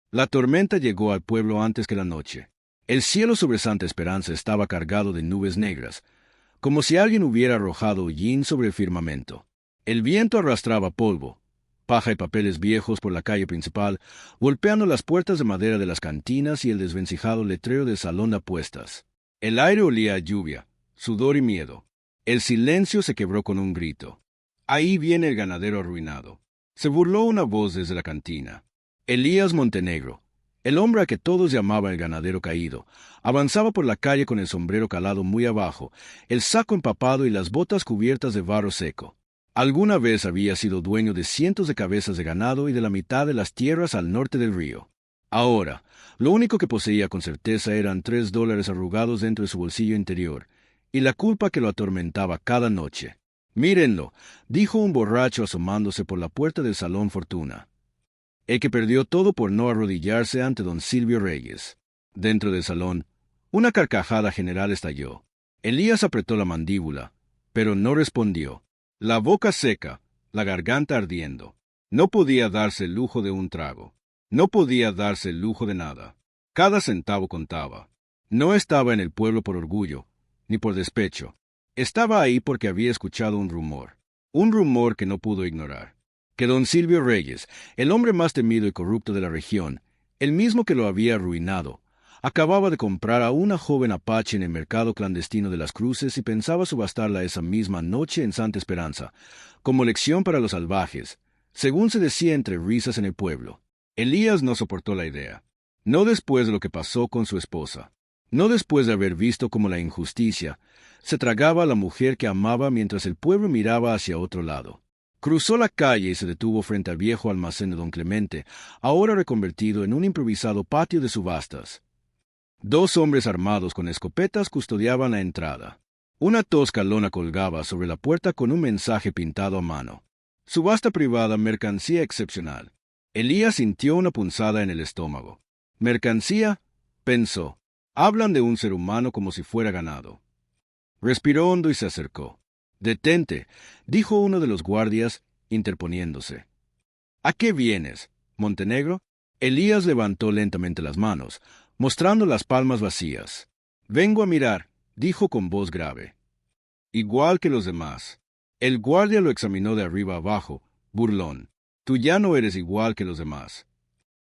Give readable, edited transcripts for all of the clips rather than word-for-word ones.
La tormenta llegó al pueblo antes que la noche. El cielo sobre Santa Esperanza estaba cargado de nubes negras, como si alguien hubiera arrojado hollín sobre el firmamento. El viento arrastraba polvo, paja y papeles viejos por la calle principal, golpeando las puertas de madera de las cantinas y el desvencijado letrero del salón de apuestas. El aire olía a lluvia, sudor y miedo. El silencio se quebró con un grito. Ahí viene el ganadero arruinado. Se burló una voz desde la cantina. Elías Montenegro, el hombre a que todos llamaban el ganadero caído, avanzaba por la calle con el sombrero calado muy abajo, el saco empapado y las botas cubiertas de barro seco. Alguna vez había sido dueño de cientos de cabezas de ganado y de la mitad de las tierras al norte del río. Ahora, lo único que poseía con certeza eran $3 arrugados dentro de su bolsillo interior, y la culpa que lo atormentaba cada noche. «Mírenlo», dijo un borracho asomándose por la puerta del Salón Fortuna. El que perdió todo por no arrodillarse ante don Silvio Reyes. Dentro del salón, una carcajada general estalló. Elías apretó la mandíbula, pero no respondió. La boca seca, la garganta ardiendo. No podía darse el lujo de un trago. No podía darse el lujo de nada. Cada centavo contaba. No estaba en el pueblo por orgullo, ni por despecho. Estaba ahí porque había escuchado un rumor que no pudo ignorar. Que don Silvio Reyes, el hombre más temido y corrupto de la región, el mismo que lo había arruinado, acababa de comprar a una joven apache en el mercado clandestino de las Cruces y pensaba subastarla esa misma noche en Santa Esperanza, como lección para los salvajes, según se decía entre risas en el pueblo. Elías no soportó la idea. No después de lo que pasó con su esposa. No después de haber visto cómo la injusticia se tragaba a la mujer que amaba mientras el pueblo miraba hacia otro lado. Cruzó la calle y se detuvo frente al viejo almacén de don Clemente, ahora reconvertido en un improvisado patio de subastas. Dos hombres armados con escopetas custodiaban la entrada. Una tosca lona colgaba sobre la puerta con un mensaje pintado a mano. Subasta privada, mercancía excepcional. Elías sintió una punzada en el estómago. ¿Mercancía?, pensó. Hablan de un ser humano como si fuera ganado. Respiró hondo y se acercó. «Detente», dijo uno de los guardias, interponiéndose. «¿A qué vienes, Montenegro?» Elías levantó lentamente las manos, mostrando las palmas vacías. «Vengo a mirar», dijo con voz grave. «Igual que los demás». El guardia lo examinó de arriba abajo, burlón. «Tú ya no eres igual que los demás.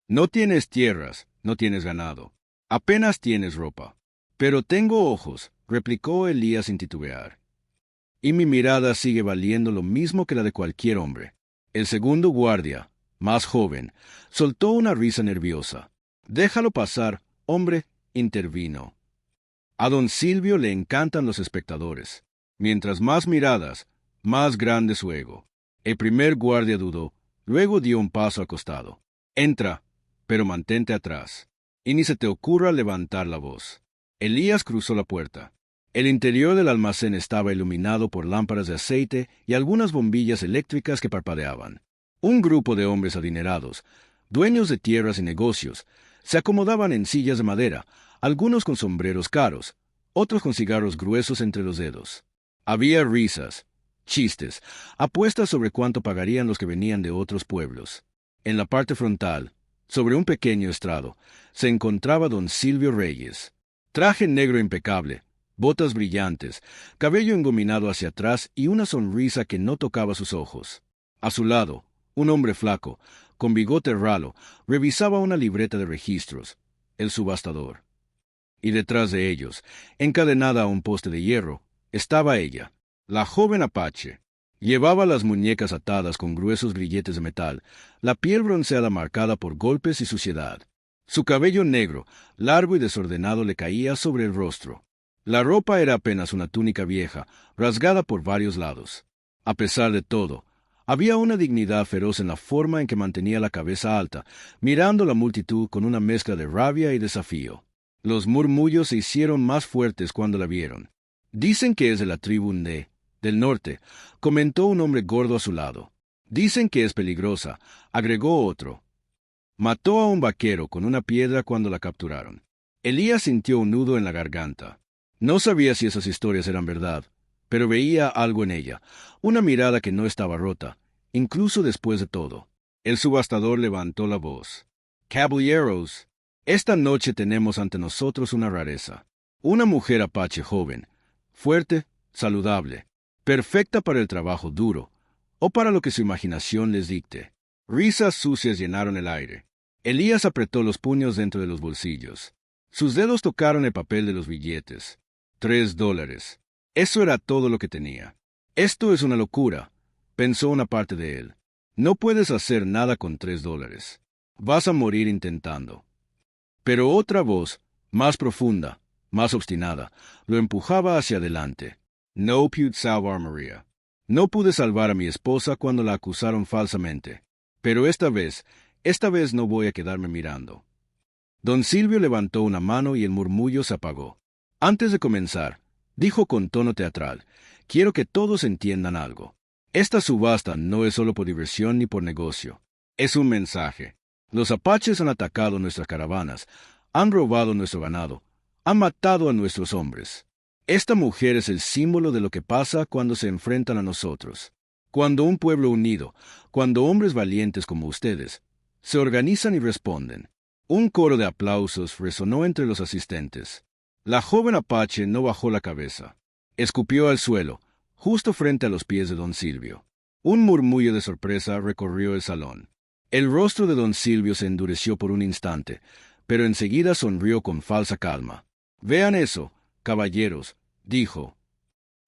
No tienes tierras, no tienes ganado. Apenas tienes ropa». «Pero tengo ojos», replicó Elías sin titubear. «Y mi mirada sigue valiendo lo mismo que la de cualquier hombre». El segundo guardia, más joven, soltó una risa nerviosa. «Déjalo pasar, hombre», intervino. «A don Silvio le encantan los espectadores. Mientras más miradas, más grande su ego». El primer guardia dudó, luego dio un paso al costado. «Entra, pero mantente atrás. Y ni se te ocurra levantar la voz». Elías cruzó la puerta. El interior del almacén estaba iluminado por lámparas de aceite y algunas bombillas eléctricas que parpadeaban. Un grupo de hombres adinerados, dueños de tierras y negocios, se acomodaban en sillas de madera, algunos con sombreros caros, otros con cigarros gruesos entre los dedos. Había risas, chistes, apuestas sobre cuánto pagarían los que venían de otros pueblos. En la parte frontal, sobre un pequeño estrado, se encontraba don Silvio Reyes. Traje negro impecable, botas brillantes, cabello engominado hacia atrás y una sonrisa que no tocaba sus ojos. A su lado, un hombre flaco, con bigote ralo, revisaba una libreta de registros, el subastador. Y detrás de ellos, encadenada a un poste de hierro, estaba ella, la joven apache. Llevaba las muñecas atadas con gruesos grilletes de metal, la piel bronceada marcada por golpes y suciedad. Su cabello negro, largo y desordenado, le caía sobre el rostro. La ropa era apenas una túnica vieja, rasgada por varios lados. A pesar de todo, había una dignidad feroz en la forma en que mantenía la cabeza alta, mirando la multitud con una mezcla de rabia y desafío. Los murmullos se hicieron más fuertes cuando la vieron. «Dicen que es de la tribu Nde, del norte», comentó un hombre gordo a su lado. «Dicen que es peligrosa», agregó otro. «Mató a un vaquero con una piedra cuando la capturaron». Elías sintió un nudo en la garganta. No sabía si esas historias eran verdad, pero veía algo en ella, una mirada que no estaba rota, incluso después de todo. El subastador levantó la voz. Caballeros, esta noche tenemos ante nosotros una rareza. Una mujer apache joven, fuerte, saludable, perfecta para el trabajo duro, o para lo que su imaginación les dicte. Risas sucias llenaron el aire. Elías apretó los puños dentro de los bolsillos. Sus dedos tocaron el papel de los billetes. $3. Eso era todo lo que tenía. Esto es una locura, pensó una parte de él. No puedes hacer nada con $3. Vas a morir intentando. Pero otra voz, más profunda, más obstinada, lo empujaba hacia adelante. No pude salvar a María. No pude salvar a mi esposa cuando la acusaron falsamente. Pero esta vez no voy a quedarme mirando. Don Silvio levantó una mano y el murmullo se apagó. Antes de comenzar, dijo con tono teatral, quiero que todos entiendan algo. Esta subasta no es solo por diversión ni por negocio. Es un mensaje. Los apaches han atacado nuestras caravanas, han robado nuestro ganado, han matado a nuestros hombres. Esta mujer es el símbolo de lo que pasa cuando se enfrentan a nosotros. Cuando un pueblo unido, cuando hombres valientes como ustedes, se organizan y responden. Un coro de aplausos resonó entre los asistentes. La joven apache no bajó la cabeza. Escupió al suelo, justo frente a los pies de don Silvio. Un murmullo de sorpresa recorrió el salón. El rostro de don Silvio se endureció por un instante, pero enseguida sonrió con falsa calma. Vean eso, caballeros, dijo.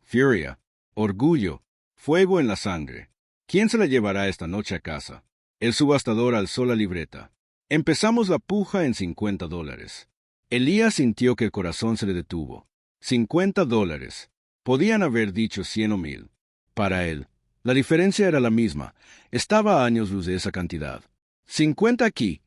Furia, orgullo, fuego en la sangre. ¿Quién se la llevará esta noche a casa? El subastador alzó la libreta. Empezamos la puja en $50. Elías sintió que el corazón se le detuvo. $50. Podían haber dicho 100 o 1000. Para él, la diferencia era la misma. Estaba a años luz de esa cantidad. 50 aquí,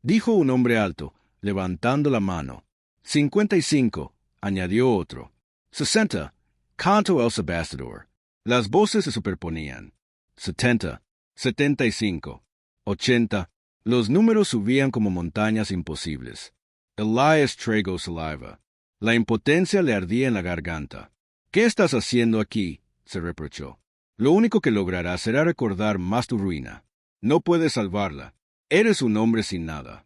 dijo un hombre alto, levantando la mano. 55, añadió otro. 60, canto el subastador. Las voces se superponían. 70, 75, 80. Los números subían como montañas imposibles. Elias tragó saliva. La impotencia le ardía en la garganta. ¿Qué estás haciendo aquí?, se reprochó. Lo único que lograrás será recordar más tu ruina. No puedes salvarla. Eres un hombre sin nada.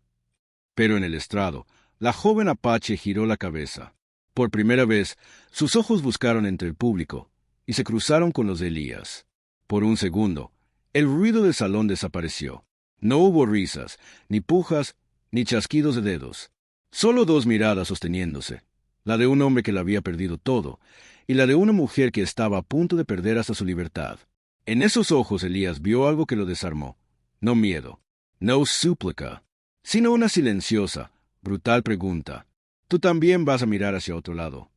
Pero en el estrado, la joven apache giró la cabeza. Por primera vez, sus ojos buscaron entre el público y se cruzaron con los de Elías. Por un segundo, el ruido del salón desapareció. No hubo risas, ni pujas, ni chasquidos de dedos. Solo dos miradas sosteniéndose, la de un hombre que lo había perdido todo, y la de una mujer que estaba a punto de perder hasta su libertad. En esos ojos Elías vio algo que lo desarmó. No miedo, no súplica, sino una silenciosa, brutal pregunta. ¿Tú también vas a mirar hacia otro lado?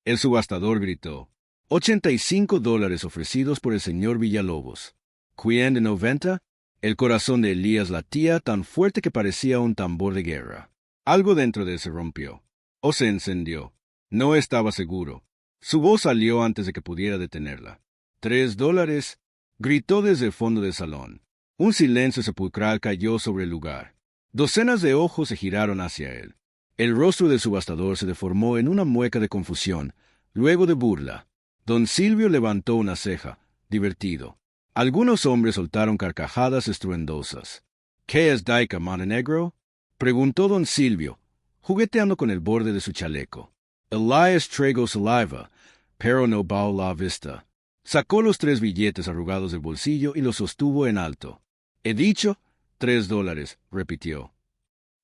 El subastador gritó. $85 ofrecidos por el señor Villalobos. ¿Quién de 90? El corazón de Elías latía tan fuerte que parecía un tambor de guerra. Algo dentro de él se rompió. O se encendió. No estaba seguro. Su voz salió antes de que pudiera detenerla. $3, gritó desde el fondo del salón. Un silencio sepulcral cayó sobre el lugar. Docenas de ojos se giraron hacia él. El rostro del subastador se deformó en una mueca de confusión, luego de burla. Don Silvio levantó una ceja, divertido. Algunos hombres soltaron carcajadas estruendosas. ¿Qué es Daica, mano negro?, preguntó don Silvio, jugueteando con el borde de su chaleco. Elias tragó saliva, pero no bajó la vista. Sacó los 3 billetes arrugados del bolsillo y los sostuvo en alto. He dicho $3, repitió.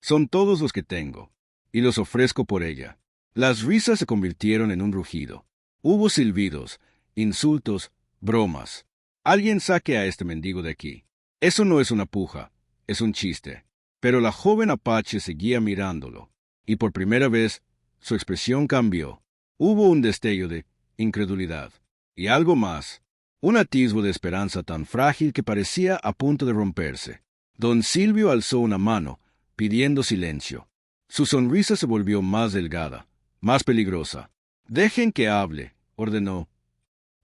Son todos los que tengo, y los ofrezco por ella. Las risas se convirtieron en un rugido. Hubo silbidos, insultos, bromas. Alguien saque a este mendigo de aquí. Eso no es una puja, es un chiste. Pero la joven apache seguía mirándolo, y por primera vez su expresión cambió. Hubo un destello de incredulidad, y algo más, un atisbo de esperanza tan frágil que parecía a punto de romperse. Don Silvio alzó una mano, pidiendo silencio. Su sonrisa se volvió más delgada, más peligrosa. Dejen que hable, ordenó.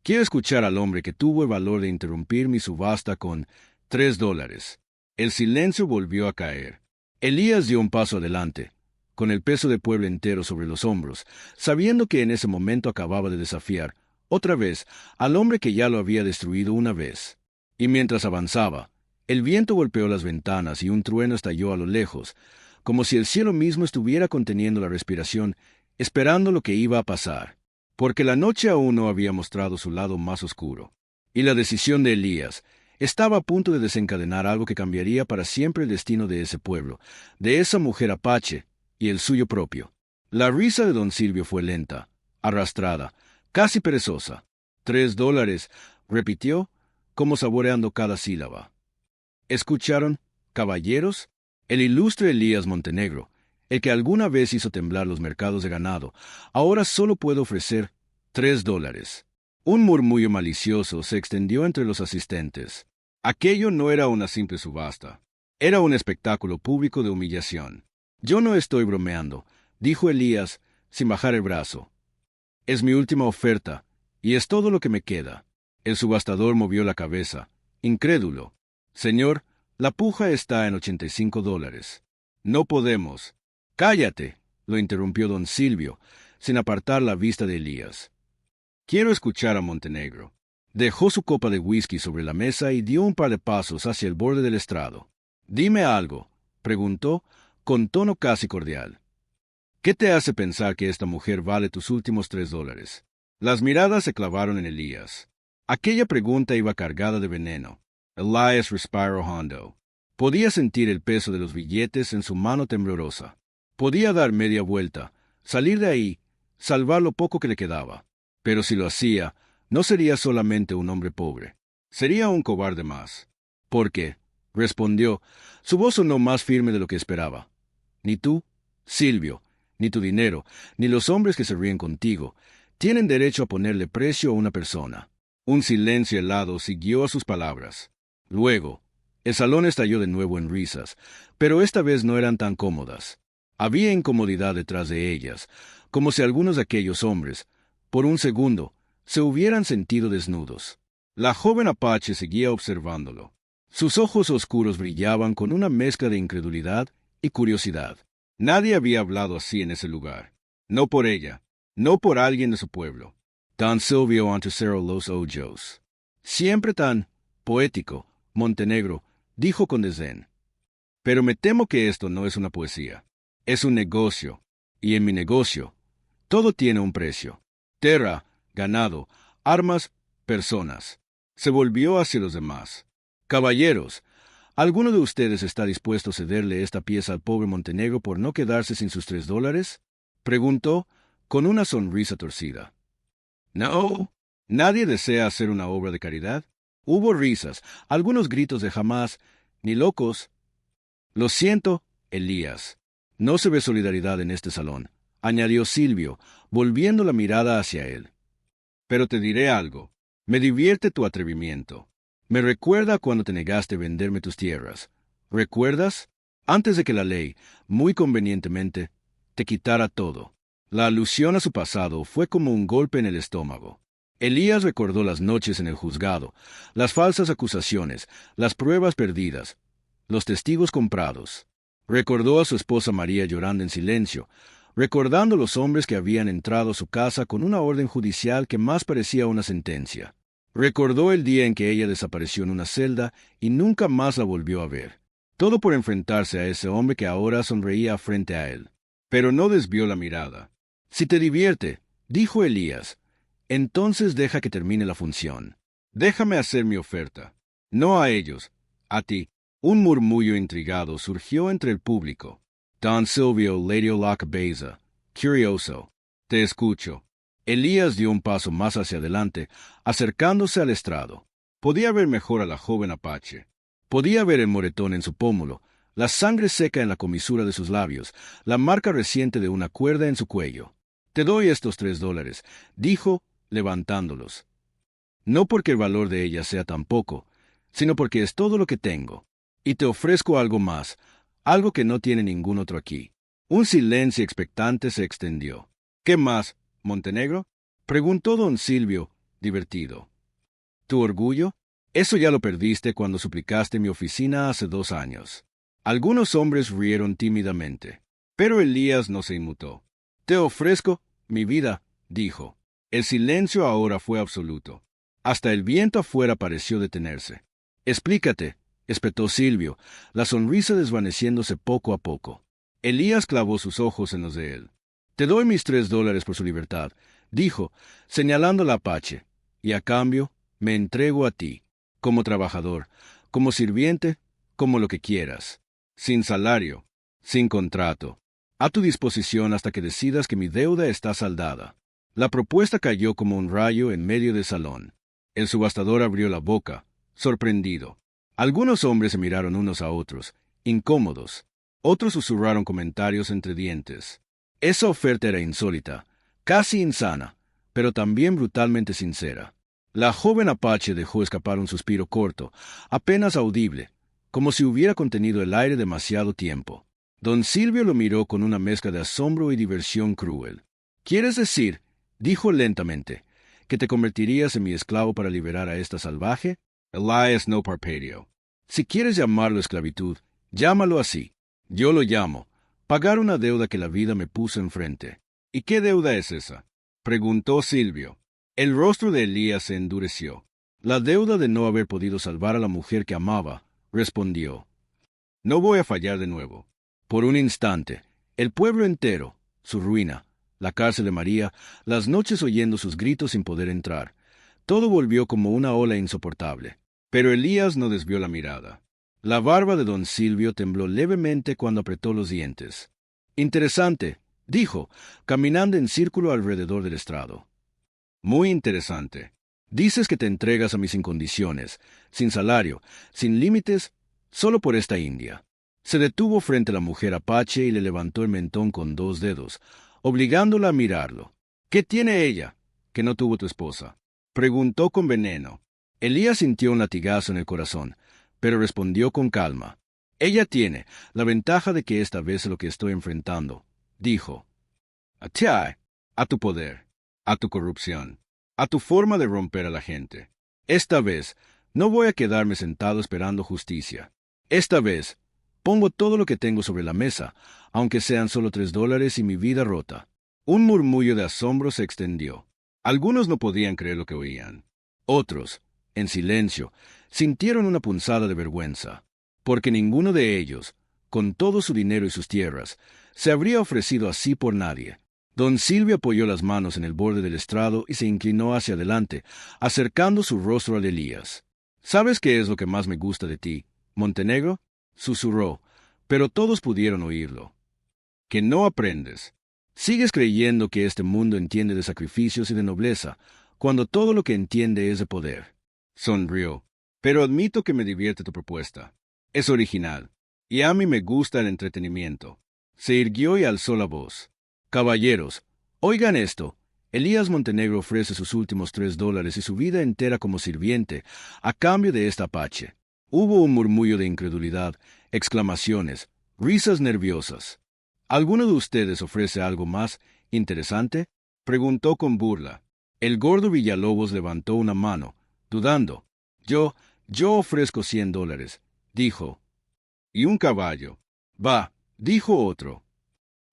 Quiero escuchar al hombre que tuvo el valor de interrumpir mi subasta con $3. El silencio volvió a caer. Elías dio un paso adelante, con el peso del pueblo entero sobre los hombros, sabiendo que en ese momento acababa de desafiar, otra vez, al hombre que ya lo había destruido una vez. Y mientras avanzaba, El viento golpeó las ventanas y un trueno estalló a lo lejos, como si el cielo mismo estuviera conteniendo la respiración, esperando lo que iba a pasar, porque la noche aún no había mostrado su lado más oscuro. Y la decisión de Elías estaba a punto de desencadenar algo que cambiaría para siempre el destino de ese pueblo, de esa mujer apache y el suyo propio. La risa de don Silvio fue lenta, arrastrada, casi perezosa. $3, repitió, como saboreando cada sílaba. ¿Escucharon, caballeros? El ilustre Elías Montenegro, el que alguna vez hizo temblar los mercados de ganado, ahora solo puede ofrecer $3. Un murmullo malicioso se extendió entre los asistentes. Aquello no era una simple subasta. Era un espectáculo público de humillación. Yo no estoy bromeando, dijo Elías, sin bajar el brazo. Es mi última oferta, y es todo lo que me queda. El subastador movió la cabeza, incrédulo. Señor, la puja está en $85. No podemos. Cállate, lo interrumpió don Silvio, sin apartar la vista de Elías. Quiero escuchar a Montenegro. Dejó su copa de whisky sobre la mesa y dio un par de pasos hacia el borde del estrado. Dime algo, preguntó, con tono casi cordial. ¿Qué te hace pensar que esta mujer vale tus últimos $3? Las miradas se clavaron en Elías. Aquella pregunta iba cargada de veneno. Elías respiró hondo. Podía sentir el peso de los billetes en su mano temblorosa. Podía dar media vuelta, salir de ahí, salvar lo poco que le quedaba. Pero si lo hacía, no sería solamente un hombre pobre. Sería un cobarde más. ¿Por qué? Respondió. Su voz sonó más firme de lo que esperaba. Ni tú, Silvio, ni tu dinero, ni los hombres que se ríen contigo, tienen derecho a ponerle precio a una persona. Un silencio helado siguió a sus palabras. Luego, el salón estalló de nuevo en risas, pero esta vez no eran tan cómodas. Había incomodidad detrás de ellas, como si algunos de aquellos hombres, por un segundo, se hubieran sentido desnudos. La joven apache seguía observándolo. Sus ojos oscuros brillaban con una mezcla de incredulidad y curiosidad. Nadie había hablado así en ese lugar. No por ella, no por alguien de su pueblo. Don Silvio Antecero Los Ojos. Siempre tan poético, Montenegro, dijo con desdén. Pero me temo que esto no es una poesía. Es un negocio, y en mi negocio, todo tiene un precio. Tierra, ganado, armas, personas. Se volvió hacia los demás. Caballeros, ¿alguno de ustedes está dispuesto a cederle esta pieza al pobre Montenegro por no quedarse sin sus $3? Preguntó, con una sonrisa torcida. No. ¿Nadie desea hacer una obra de caridad? Hubo risas, algunos gritos de jamás, ni locos. Lo siento, Elías. No se ve solidaridad en este salón, añadió Silvio, volviendo la mirada hacia él. Pero te diré algo. Me divierte tu atrevimiento. Me recuerda cuando te negaste a venderme tus tierras. ¿Recuerdas? Antes de que la ley, muy convenientemente, te quitara todo. La alusión a su pasado fue como un golpe en el estómago. Elías recordó las noches en el juzgado, las falsas acusaciones, las pruebas perdidas, los testigos comprados. Recordó a su esposa María llorando en silencio, recordando los hombres que habían entrado a su casa con una orden judicial que más parecía una sentencia. Recordó el día en que ella desapareció en una celda y nunca más la volvió a ver. Todo por enfrentarse a ese hombre que ahora sonreía frente a él. Pero no desvió la mirada. Si te divierte, dijo Elías, entonces deja que termine la función. Déjame hacer mi oferta. No a ellos, a ti. Un murmullo intrigado surgió entre el público. Don Silvio Lady Beza, curioso. Te escucho. Elías dio un paso más hacia adelante, acercándose al estrado. Podía ver mejor a la joven apache. Podía ver el moretón en su pómulo, la sangre seca en la comisura de sus labios, la marca reciente de una cuerda en su cuello. Te doy estos $3, dijo, levantándolos. No porque el valor de ella sea tan poco, sino porque es todo lo que tengo. Y te ofrezco algo más, algo que no tiene ningún otro aquí. Un silencio expectante se extendió. ¿Qué más, Montenegro? Preguntó don Silvio, divertido. ¿Tu orgullo? Eso ya lo perdiste cuando suplicaste mi oficina hace 2 años. Algunos hombres rieron tímidamente, pero Elías no se inmutó. Te ofrezco mi vida, dijo. El silencio ahora fue absoluto. Hasta el viento afuera pareció detenerse. Explícate, espetó Silvio, la sonrisa desvaneciéndose poco a poco. Elías clavó sus ojos en los de él. «Te doy mis $3 por su libertad», dijo, señalando al Apache, «y a cambio me entrego a ti, como trabajador, como sirviente, como lo que quieras, sin salario, sin contrato, a tu disposición hasta que decidas que mi deuda está saldada». La propuesta cayó como un rayo en medio del salón. El subastador abrió la boca, sorprendido. Algunos hombres se miraron unos a otros, incómodos. Otros susurraron comentarios entre dientes. Esa oferta era insólita, casi insana, pero también brutalmente sincera. La joven Apache dejó escapar un suspiro corto, apenas audible, como si hubiera contenido el aire demasiado tiempo. Don Silvio lo miró con una mezcla de asombro y diversión cruel. «¿Quieres decir», dijo lentamente, «que te convertirías en mi esclavo para liberar a esta salvaje?» Elías no parpadeó. «Si quieres llamarlo esclavitud, llámalo así. Yo lo llamo pagar una deuda que la vida me puso enfrente». «¿Y qué deuda es esa?», preguntó Silvio. El rostro de Elías se endureció. «La deuda de no haber podido salvar a la mujer que amaba», respondió. «No voy a fallar de nuevo». Por un instante, el pueblo entero, su ruina, la cárcel de María, las noches oyendo sus gritos sin poder entrar, todo volvió como una ola insoportable. Pero Elías no desvió la mirada. La barba de don Silvio tembló levemente cuando apretó los dientes. «Interesante», dijo, caminando en círculo alrededor del estrado. «Muy interesante. Dices que te entregas a mí sin condiciones, sin salario, sin límites, solo por esta india». Se detuvo frente a la mujer Apache y le levantó el mentón con 2 dedos, obligándola a mirarlo. «¿Qué tiene ella, que no tuvo tu esposa?», preguntó con veneno. Elías sintió un latigazo en el corazón, pero respondió con calma. «Ella tiene la ventaja de que esta vez es lo que estoy enfrentando», dijo. «A ti, a tu poder, a tu corrupción, a tu forma de romper a la gente. Esta vez no voy a quedarme sentado esperando justicia. Esta vez pongo todo lo que tengo sobre la mesa, aunque sean solo $3 y mi vida rota». Un murmullo de asombro se extendió. Algunos no podían creer lo que oían. Otros, en silencio, sintieron una punzada de vergüenza, porque ninguno de ellos, con todo su dinero y sus tierras, se habría ofrecido así por nadie. Don Silvio apoyó las manos en el borde del estrado y se inclinó hacia adelante, acercando su rostro al de Elías. «¿Sabes qué es lo que más me gusta de ti, Montenegro?», susurró, pero todos pudieron oírlo. «Que no aprendes. Sigues creyendo que este mundo entiende de sacrificios y de nobleza, cuando todo lo que entiende es de poder». Sonrió. «Pero admito que me divierte tu propuesta. Es original, y a mí me gusta el entretenimiento». Se irguió y alzó la voz. «Caballeros, oigan esto. Elías Montenegro ofrece sus últimos $3 y su vida entera como sirviente, a cambio de esta Apache». Hubo un murmullo de incredulidad, exclamaciones, risas nerviosas. «¿Alguno de ustedes ofrece algo más interesante?», preguntó con burla. El gordo Villalobos levantó una mano, dudando. Yo ofrezco $100», dijo. «Y un caballo». «Va», dijo otro.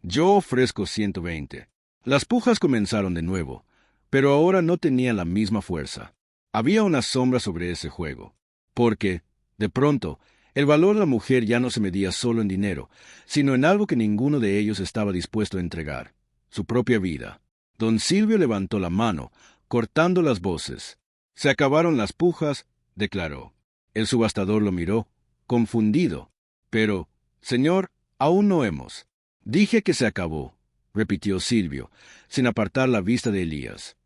«Yo ofrezco 120». Las pujas comenzaron de nuevo, pero ahora no tenían la misma fuerza. Había una sombra sobre ese juego, porque, de pronto, el valor de la mujer ya no se medía solo en dinero, sino en algo que ninguno de ellos estaba dispuesto a entregar: su propia vida. Don Silvio levantó la mano, cortando las voces. «Se acabaron las pujas», declaró. El subastador lo miró, confundido. «Pero, señor, aún no hemos». «Dije que se acabó», repitió Silvio, sin apartar la vista de Elías.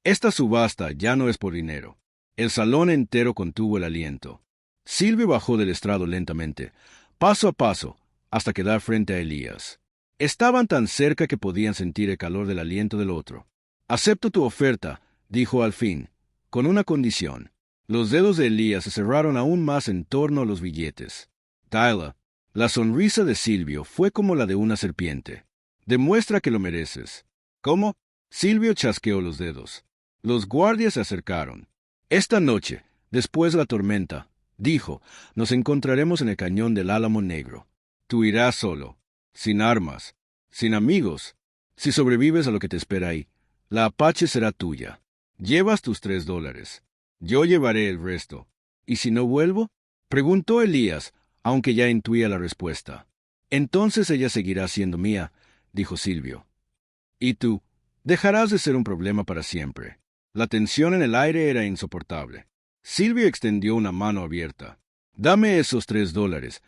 «Esta subasta ya no es por dinero». El salón entero contuvo el aliento. Silvio bajó del estrado lentamente, paso a paso, hasta quedar frente a Elías. Estaban tan cerca que podían sentir el calor del aliento del otro. «Acepto tu oferta», dijo al fin, «con una condición». Los dedos de Elías se cerraron aún más en torno a los billetes. «Tyler». La sonrisa de Silvio fue como la de una serpiente. «Demuestra que lo mereces». «¿Cómo?». Silvio chasqueó los dedos. Los guardias se acercaron. «Esta noche, después de la tormenta», dijo, «nos encontraremos en el cañón del Álamo Negro. Tú irás solo, sin armas, sin amigos. Si sobrevives a lo que te espera ahí, la Apache será tuya. Llevas tus $3. Yo llevaré el resto. ¿Y si no vuelvo?». Preguntó Elías, aunque ya intuía la respuesta. Entonces ella seguirá siendo mía, dijo Silvio. Y tú, dejarás de ser un problema para siempre. La tensión en el aire era insoportable. Silvio extendió una mano abierta. Dame esos $3,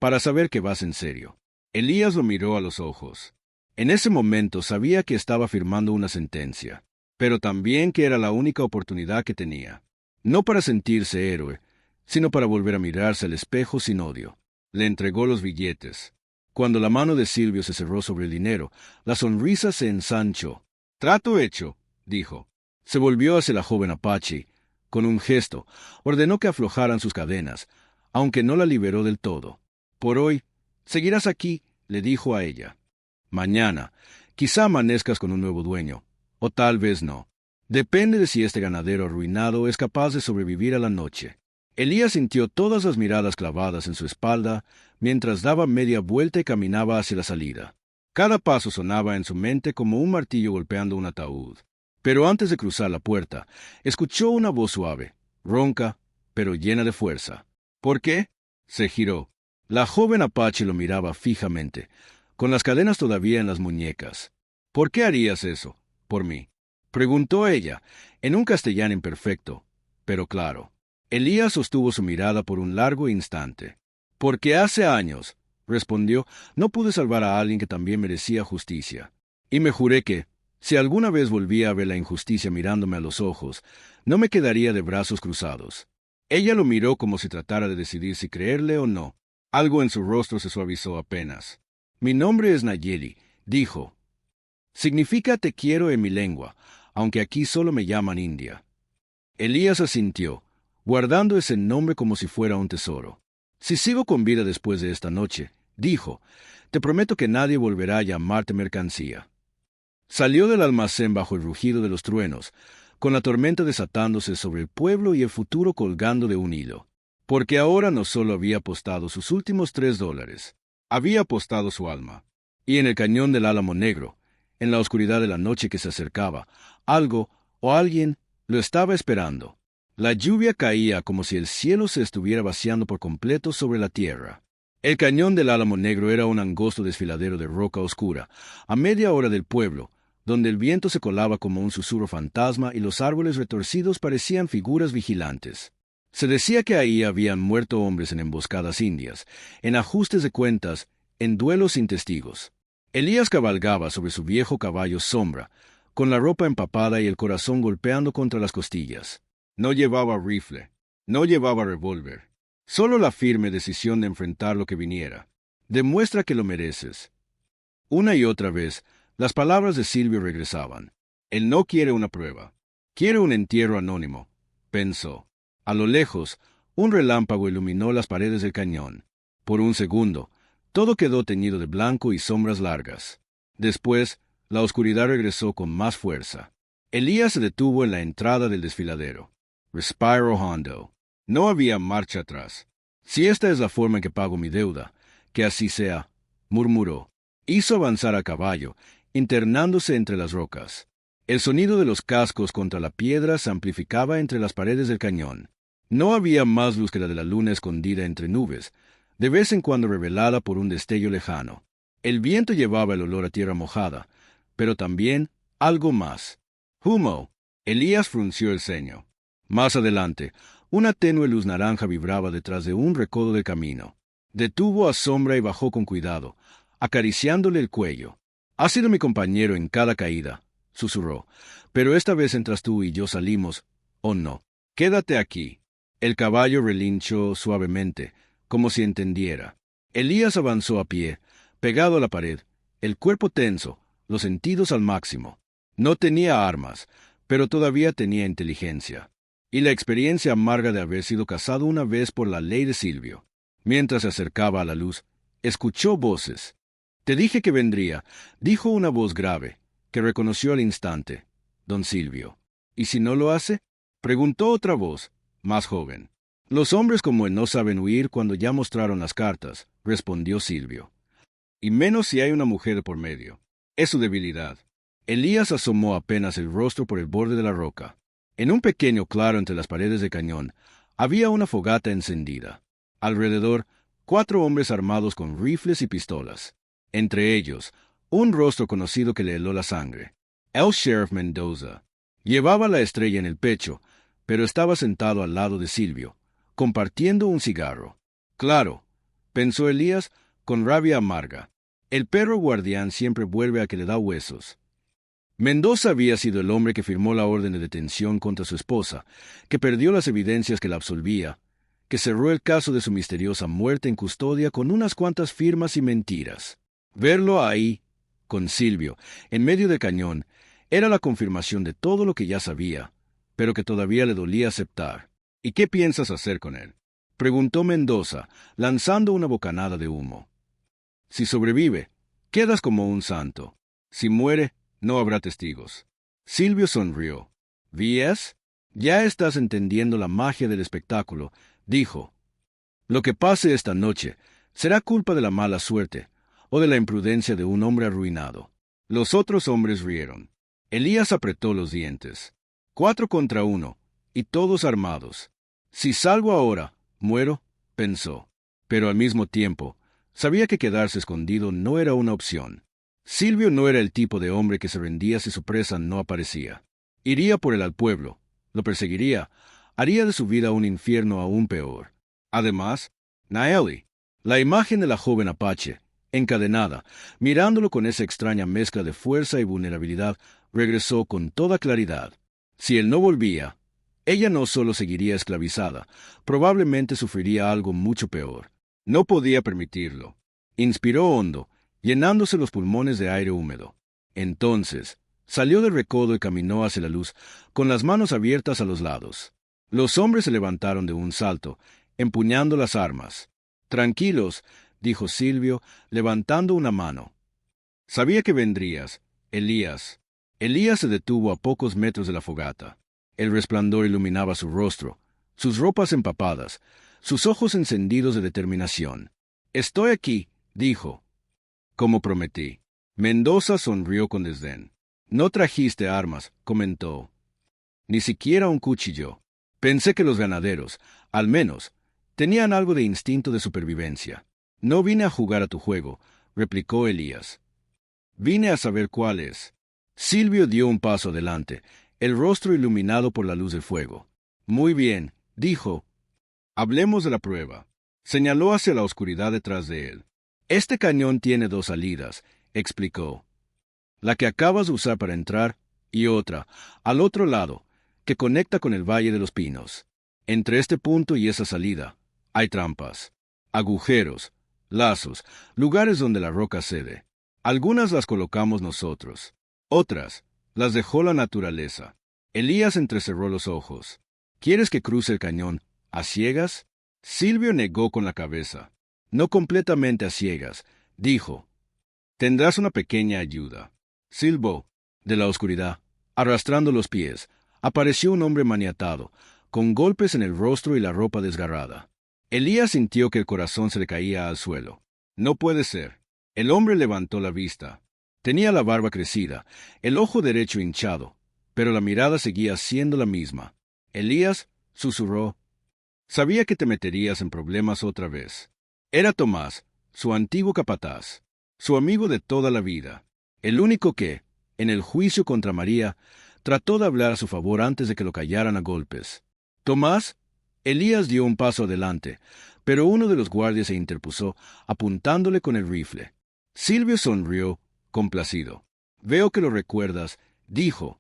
para saber que vas en serio. Elías lo miró a los ojos. En ese momento sabía que estaba firmando una sentencia, pero también que era la única oportunidad que tenía. No para sentirse héroe, sino para volver a mirarse al espejo sin odio. Le entregó los billetes. Cuando la mano de Silvio se cerró sobre el dinero, la sonrisa se ensanchó. «Trato hecho», dijo. Se volvió hacia la joven Apache. Con un gesto, ordenó que aflojaran sus cadenas, aunque no la liberó del todo. «Por hoy, seguirás aquí», le dijo a ella. «Mañana, quizá amanezcas con un nuevo dueño, o tal vez no. Depende de si este ganadero arruinado es capaz de sobrevivir a la noche». Elías sintió todas las miradas clavadas en su espalda mientras daba media vuelta y caminaba hacia la salida. Cada paso sonaba en su mente como un martillo golpeando un ataúd. Pero antes de cruzar la puerta, escuchó una voz suave, ronca, pero llena de fuerza. «¿Por qué?». Se giró. La joven Apache lo miraba fijamente, con las cadenas todavía en las muñecas. «¿Por qué harías eso? Por mí», preguntó ella, en un castellano imperfecto, pero claro. Elías sostuvo su mirada por un largo instante. «Porque hace años», respondió, «no pude salvar a alguien que también merecía justicia. Y me juré que, si alguna vez volvía a ver la injusticia mirándome a los ojos, no me quedaría de brazos cruzados». Ella lo miró como si tratara de decidir si creerle o no. Algo en su rostro se suavizó apenas. «Mi nombre es Nayeli», dijo. «Significa te quiero en mi lengua, aunque aquí solo me llaman India». Elías asintió, guardando ese nombre como si fuera un tesoro. «Si sigo con vida después de esta noche», dijo, «te prometo que nadie volverá a llamarte mercancía». Salió del almacén bajo el rugido de los truenos, con la tormenta desatándose sobre el pueblo y el futuro colgando de un hilo. Porque ahora no solo había apostado sus últimos $3, había apostado su alma. Y en el cañón del Álamo Negro, en la oscuridad de la noche que se acercaba, algo o alguien lo estaba esperando. La lluvia caía como si el cielo se estuviera vaciando por completo sobre la tierra. El cañón del Álamo Negro era un angosto desfiladero de roca oscura, a media hora del pueblo, donde el viento se colaba como un susurro fantasma y los árboles retorcidos parecían figuras vigilantes. Se decía que ahí habían muerto hombres en emboscadas indias, en ajustes de cuentas, en duelos sin testigos. Elías cabalgaba sobre su viejo caballo Sombra, con la ropa empapada y el corazón golpeando contra las costillas. No llevaba rifle, no llevaba revólver, solo la firme decisión de enfrentar lo que viniera. «Demuestra que lo mereces». Una y otra vez, las palabras de Silvio regresaban. «Él no quiere una prueba, quiere un entierro anónimo», pensó. A lo lejos, un relámpago iluminó las paredes del cañón. Por un segundo, todo quedó teñido de blanco y sombras largas. Después, la oscuridad regresó con más fuerza. Elías se detuvo en la entrada del desfiladero. Respiro hondo. No había marcha atrás. «Si esta es la forma en que pago mi deuda, que así sea», murmuró. Hizo avanzar a caballo, internándose entre las rocas. El sonido de los cascos contra la piedra se amplificaba entre las paredes del cañón. No había más luz que la de la luna escondida entre nubes, de vez en cuando revelada por un destello lejano. El viento llevaba el olor a tierra mojada, pero también algo más. «Humo». Elías frunció el ceño. Más adelante, una tenue luz naranja vibraba detrás de un recodo del camino. Detuvo a Sombra y bajó con cuidado, acariciándole el cuello. «Has sido mi compañero en cada caída», susurró, «pero esta vez entras tú y yo salimos, ¿o no? Quédate aquí». El caballo relinchó suavemente, como si entendiera. Elías avanzó a pie, pegado a la pared, el cuerpo tenso, los sentidos al máximo. No tenía armas, pero todavía tenía inteligencia. Y la experiencia amarga de haber sido cazado una vez por la ley de Silvio. Mientras se acercaba a la luz, escuchó voces. «Te dije que vendría», dijo una voz grave, que reconoció al instante. «Don Silvio». «¿Y si no lo hace?», preguntó otra voz, más joven. «Los hombres como él no saben huir cuando ya mostraron las cartas», respondió Silvio. «Y menos si hay una mujer por medio. Es su debilidad». Elías asomó apenas el rostro por el borde de la roca. En un pequeño claro entre las paredes del cañón, había una fogata encendida. Alrededor, 4 hombres armados con rifles y pistolas. Entre ellos, un rostro conocido que le heló la sangre. El sheriff Mendoza. Llevaba la estrella en el pecho, pero estaba sentado al lado de Silvio, compartiendo un cigarro. Claro, pensó Elías con rabia amarga. El perro guardián siempre vuelve a que le da huesos. Mendoza había sido el hombre que firmó la orden de detención contra su esposa, que perdió las evidencias que la absolvía, que cerró el caso de su misteriosa muerte en custodia con unas cuantas firmas y mentiras. Verlo ahí, con Silvio, en medio del cañón, era la confirmación de todo lo que ya sabía, pero que todavía le dolía aceptar. ¿Y qué piensas hacer con él?, preguntó Mendoza, lanzando una bocanada de humo. Si sobrevive, quedas como un santo. Si muere, no habrá testigos. Silvio sonrió. ¿Ves? Ya estás entendiendo la magia del espectáculo, dijo. Lo que pase esta noche será culpa de la mala suerte o de la imprudencia de un hombre arruinado. Los otros hombres rieron. Elías apretó los dientes. 4 contra 1, y todos armados. Si salgo ahora, muero, pensó. Pero al mismo tiempo, sabía que quedarse escondido no era una opción. Silvio no era el tipo de hombre que se rendía si su presa no aparecía. Iría por él al pueblo, lo perseguiría, haría de su vida un infierno aún peor. Además, Naeli, la imagen de la joven apache, encadenada, mirándolo con esa extraña mezcla de fuerza y vulnerabilidad, regresó con toda claridad. Si él no volvía, ella no solo seguiría esclavizada, probablemente sufriría algo mucho peor. No podía permitirlo. Inspiró hondo, llenándose los pulmones de aire húmedo. Entonces, salió del recodo y caminó hacia la luz, con las manos abiertas a los lados. Los hombres se levantaron de un salto, empuñando las armas. Tranquilos, dijo Silvio, levantando una mano. Sabía que vendrías, Elías. Elías se detuvo a pocos metros de la fogata. El resplandor iluminaba su rostro, sus ropas empapadas, sus ojos encendidos de determinación. Estoy aquí, dijo. Como prometí. Mendoza sonrió con desdén. No trajiste armas, comentó. Ni siquiera un cuchillo. Pensé que los ganaderos, al menos, tenían algo de instinto de supervivencia. No vine a jugar a tu juego, replicó Elías. Vine a saber cuál es. Silvio dio un paso adelante, el rostro iluminado por la luz del fuego. Muy bien, dijo. Hablemos de la prueba. Señaló hacia la oscuridad detrás de él. Este cañón tiene 2 salidas, explicó. La que acabas de usar para entrar y otra, al otro lado, que conecta con el Valle de los Pinos. Entre este punto y esa salida, hay trampas, agujeros, lazos, lugares donde la roca cede. Algunas las colocamos nosotros. Otras, las dejó la naturaleza. Elías entrecerró los ojos. ¿Quieres que cruce el cañón a ciegas? Silvio negó con la cabeza. No completamente a ciegas, dijo. Tendrás una pequeña ayuda. Silbó, de la oscuridad, arrastrando los pies, apareció un hombre maniatado, con golpes en el rostro y la ropa desgarrada. Elías sintió que el corazón se le caía al suelo. No puede ser. El hombre levantó la vista. Tenía la barba crecida, el ojo derecho hinchado, pero la mirada seguía siendo la misma. Elías susurró. Sabía que te meterías en problemas otra vez. Era Tomás, su antiguo capataz, su amigo de toda la vida, el único que, en el juicio contra María, trató de hablar a su favor antes de que lo callaran a golpes. Tomás, Elías dio un paso adelante, pero uno de los guardias se interpuso, apuntándole con el rifle. Silvio sonrió, complacido. Veo que lo recuerdas, dijo.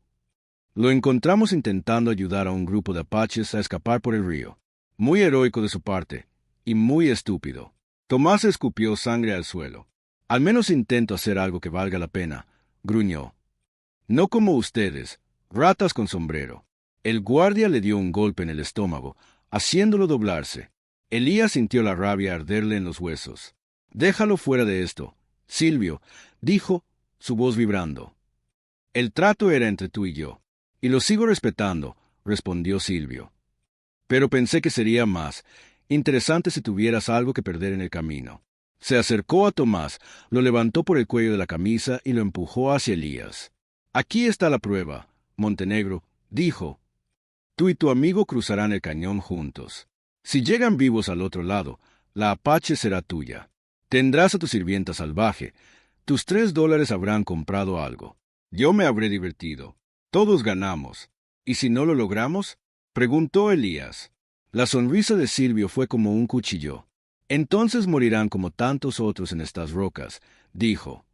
Lo encontramos intentando ayudar a un grupo de apaches a escapar por el río. Muy heroico de su parte, y muy estúpido. Tomás escupió sangre al suelo. Al menos intento hacer algo que valga la pena, gruñó. No como ustedes, ratas con sombrero. El guardia le dio un golpe en el estómago, haciéndolo doblarse. Elías sintió la rabia arderle en los huesos. Déjalo fuera de esto, Silvio, dijo, su voz vibrando. El trato era entre tú y yo, y lo sigo respetando, respondió Silvio. Pero pensé que sería más interesante si tuvieras algo que perder en el camino. Se acercó a Tomás, lo levantó por el cuello de la camisa y lo empujó hacia Elías. Aquí está la prueba, Montenegro, dijo. Tú y tu amigo cruzarán el cañón juntos. Si llegan vivos al otro lado, La Apache será tuya. Tendrás a tu sirvienta salvaje. Tus $3 habrán comprado algo. Yo me habré divertido. Todos ganamos. ¿Y si no lo logramos? Preguntó Elías. La sonrisa de Silvio fue como un cuchillo. Entonces morirán como tantos otros en estas rocas, dijo.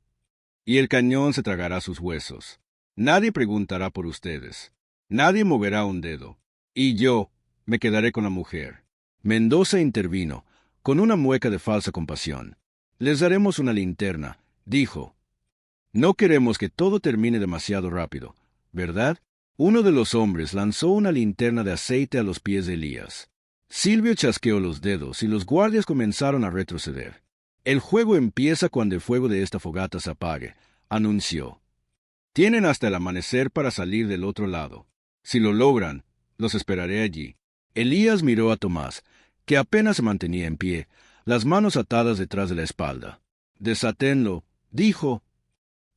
Y el cañón se tragará sus huesos. Nadie preguntará por ustedes. Nadie moverá un dedo. Y yo me quedaré con la mujer. Mendoza intervino, con una mueca de falsa compasión. Les daremos una linterna, dijo. No queremos que todo termine demasiado rápido, ¿verdad? Uno de los hombres lanzó una linterna de aceite a los pies de Elías. Silvio chasqueó los dedos y los guardias comenzaron a retroceder. El juego empieza cuando el fuego de esta fogata se apague, anunció. Tienen hasta el amanecer para salir del otro lado. Si lo logran, los esperaré allí. Elías miró a Tomás, que apenas se mantenía en pie, las manos atadas detrás de la espalda. Desátenlo, dijo.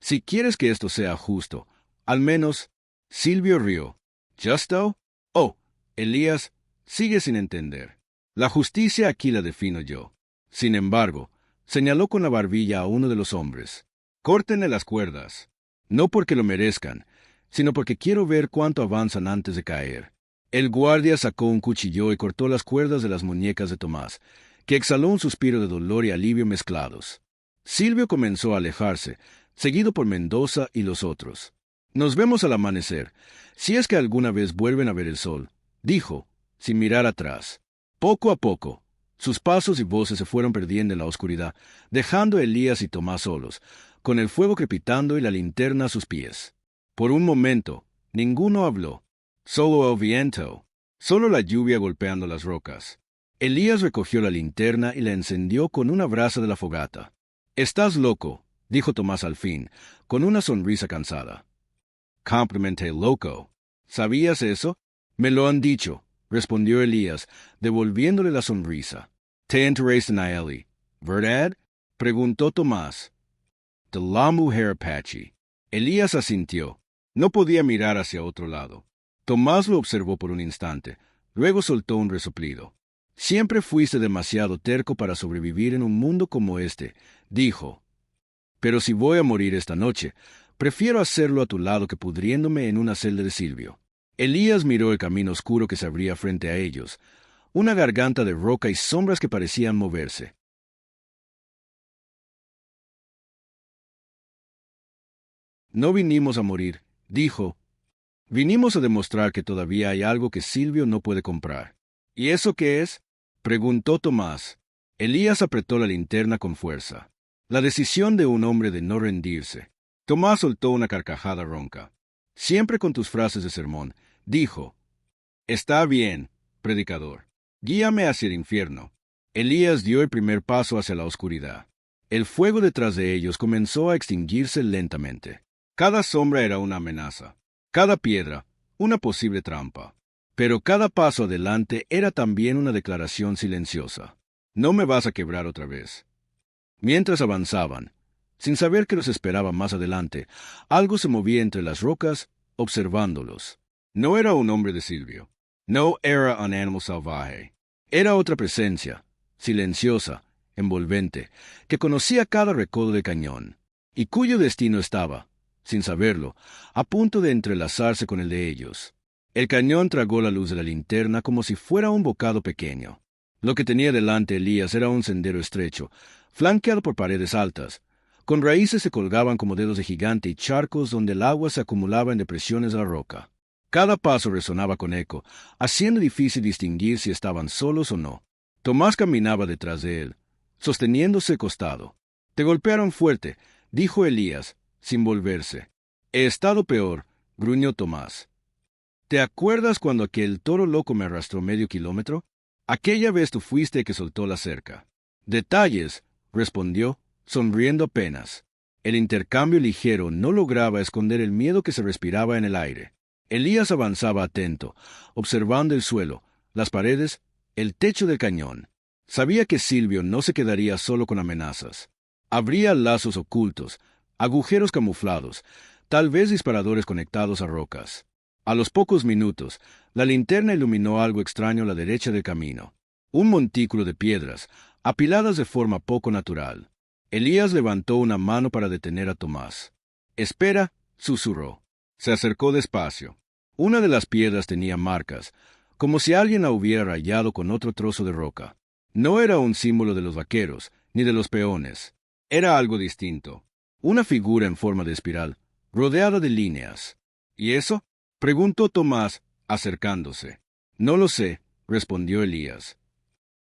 Si quieres que esto sea justo, al menos... Silvio rió. ¿Justo? Oh, Elías, sigue sin entender. La justicia aquí la defino yo. Sin embargo, señaló con la barbilla a uno de los hombres. Córtenle las cuerdas. No porque lo merezcan, sino porque quiero ver cuánto avanzan antes de caer. El guardia sacó un cuchillo y cortó las cuerdas de las muñecas de Tomás, que exhaló un suspiro de dolor y alivio mezclados. Silvio comenzó a alejarse, seguido por Mendoza y los otros. Nos vemos al amanecer, si es que alguna vez vuelven a ver el sol, dijo, sin mirar atrás. Poco a poco, sus pasos y voces se fueron perdiendo en la oscuridad, dejando a Elías y Tomás solos, con el fuego crepitando y la linterna a sus pies. Por un momento, ninguno habló. Solo el viento, solo la lluvia golpeando las rocas. Elías recogió la linterna y la encendió con una brasa de la fogata. «Estás loco», dijo Tomás al fin, con una sonrisa cansada. «Completamente loco. ¿Sabías eso?» «Me lo han dicho», respondió Elías, devolviéndole la sonrisa. «Te interesa en Naeli, ¿verdad?», preguntó Tomás. «De la mujer Apache». Elías asintió. No podía mirar hacia otro lado. Tomás lo observó por un instante, luego soltó un resoplido. «Siempre fuiste demasiado terco para sobrevivir en un mundo como este», dijo. «Pero si voy a morir esta noche, prefiero hacerlo a tu lado que pudriéndome en una celda de Silvio». Elías miró el camino oscuro que se abría frente a ellos, una garganta de roca y sombras que parecían moverse. «No vinimos a morir», dijo. «Vinimos a demostrar que todavía hay algo que Silvio no puede comprar». «¿Y eso qué es?», preguntó Tomás. Elías apretó la linterna con fuerza. La decisión de un hombre de no rendirse. Tomás soltó una carcajada ronca. «Siempre con tus frases de sermón», dijo. «Está bien, predicador. Guíame hacia el infierno». Elías dio el primer paso hacia la oscuridad. El fuego detrás de ellos comenzó a extinguirse lentamente. Cada sombra era una amenaza. Cada piedra, una posible trampa. Pero cada paso adelante era también una declaración silenciosa. «No me vas a quebrar otra vez». Mientras avanzaban, sin saber que los esperaba más adelante, algo se movía entre las rocas, observándolos. No era un hombre de Silvio. No era un animal salvaje. Era otra presencia, silenciosa, envolvente, que conocía cada recodo del cañón, y cuyo destino estaba, sin saberlo, a punto de entrelazarse con el de ellos. El cañón tragó la luz de la linterna como si fuera un bocado pequeño. Lo que tenía delante Elías era un sendero estrecho, flanqueado por paredes altas. Con raíces se colgaban como dedos de gigante y charcos donde el agua se acumulaba en depresiones de la roca. Cada paso resonaba con eco, haciendo difícil distinguir si estaban solos o no. Tomás caminaba detrás de él, sosteniéndose costado. «Te golpearon fuerte», dijo Elías, sin volverse. «He estado peor», gruñó Tomás. «¿Te acuerdas cuando aquel toro loco me arrastró medio kilómetro? Aquella vez tú fuiste el que soltó la cerca». «Detalles», respondió, sonriendo apenas. El intercambio ligero no lograba esconder el miedo que se respiraba en el aire. Elías avanzaba atento, observando el suelo, las paredes, el techo del cañón. Sabía que Silvio no se quedaría solo con amenazas. Habría lazos ocultos, agujeros camuflados, tal vez disparadores conectados a rocas. A los pocos minutos, la linterna iluminó algo extraño a la derecha del camino. Un montículo de piedras, apiladas de forma poco natural. Elías levantó una mano para detener a Tomás. «Espera», susurró. Se acercó despacio. Una de las piedras tenía marcas, como si alguien la hubiera rayado con otro trozo de roca. No era un símbolo de los vaqueros, ni de los peones. Era algo distinto. Una figura en forma de espiral, rodeada de líneas. ¿Y eso?, preguntó Tomás, acercándose. «No lo sé», respondió Elías.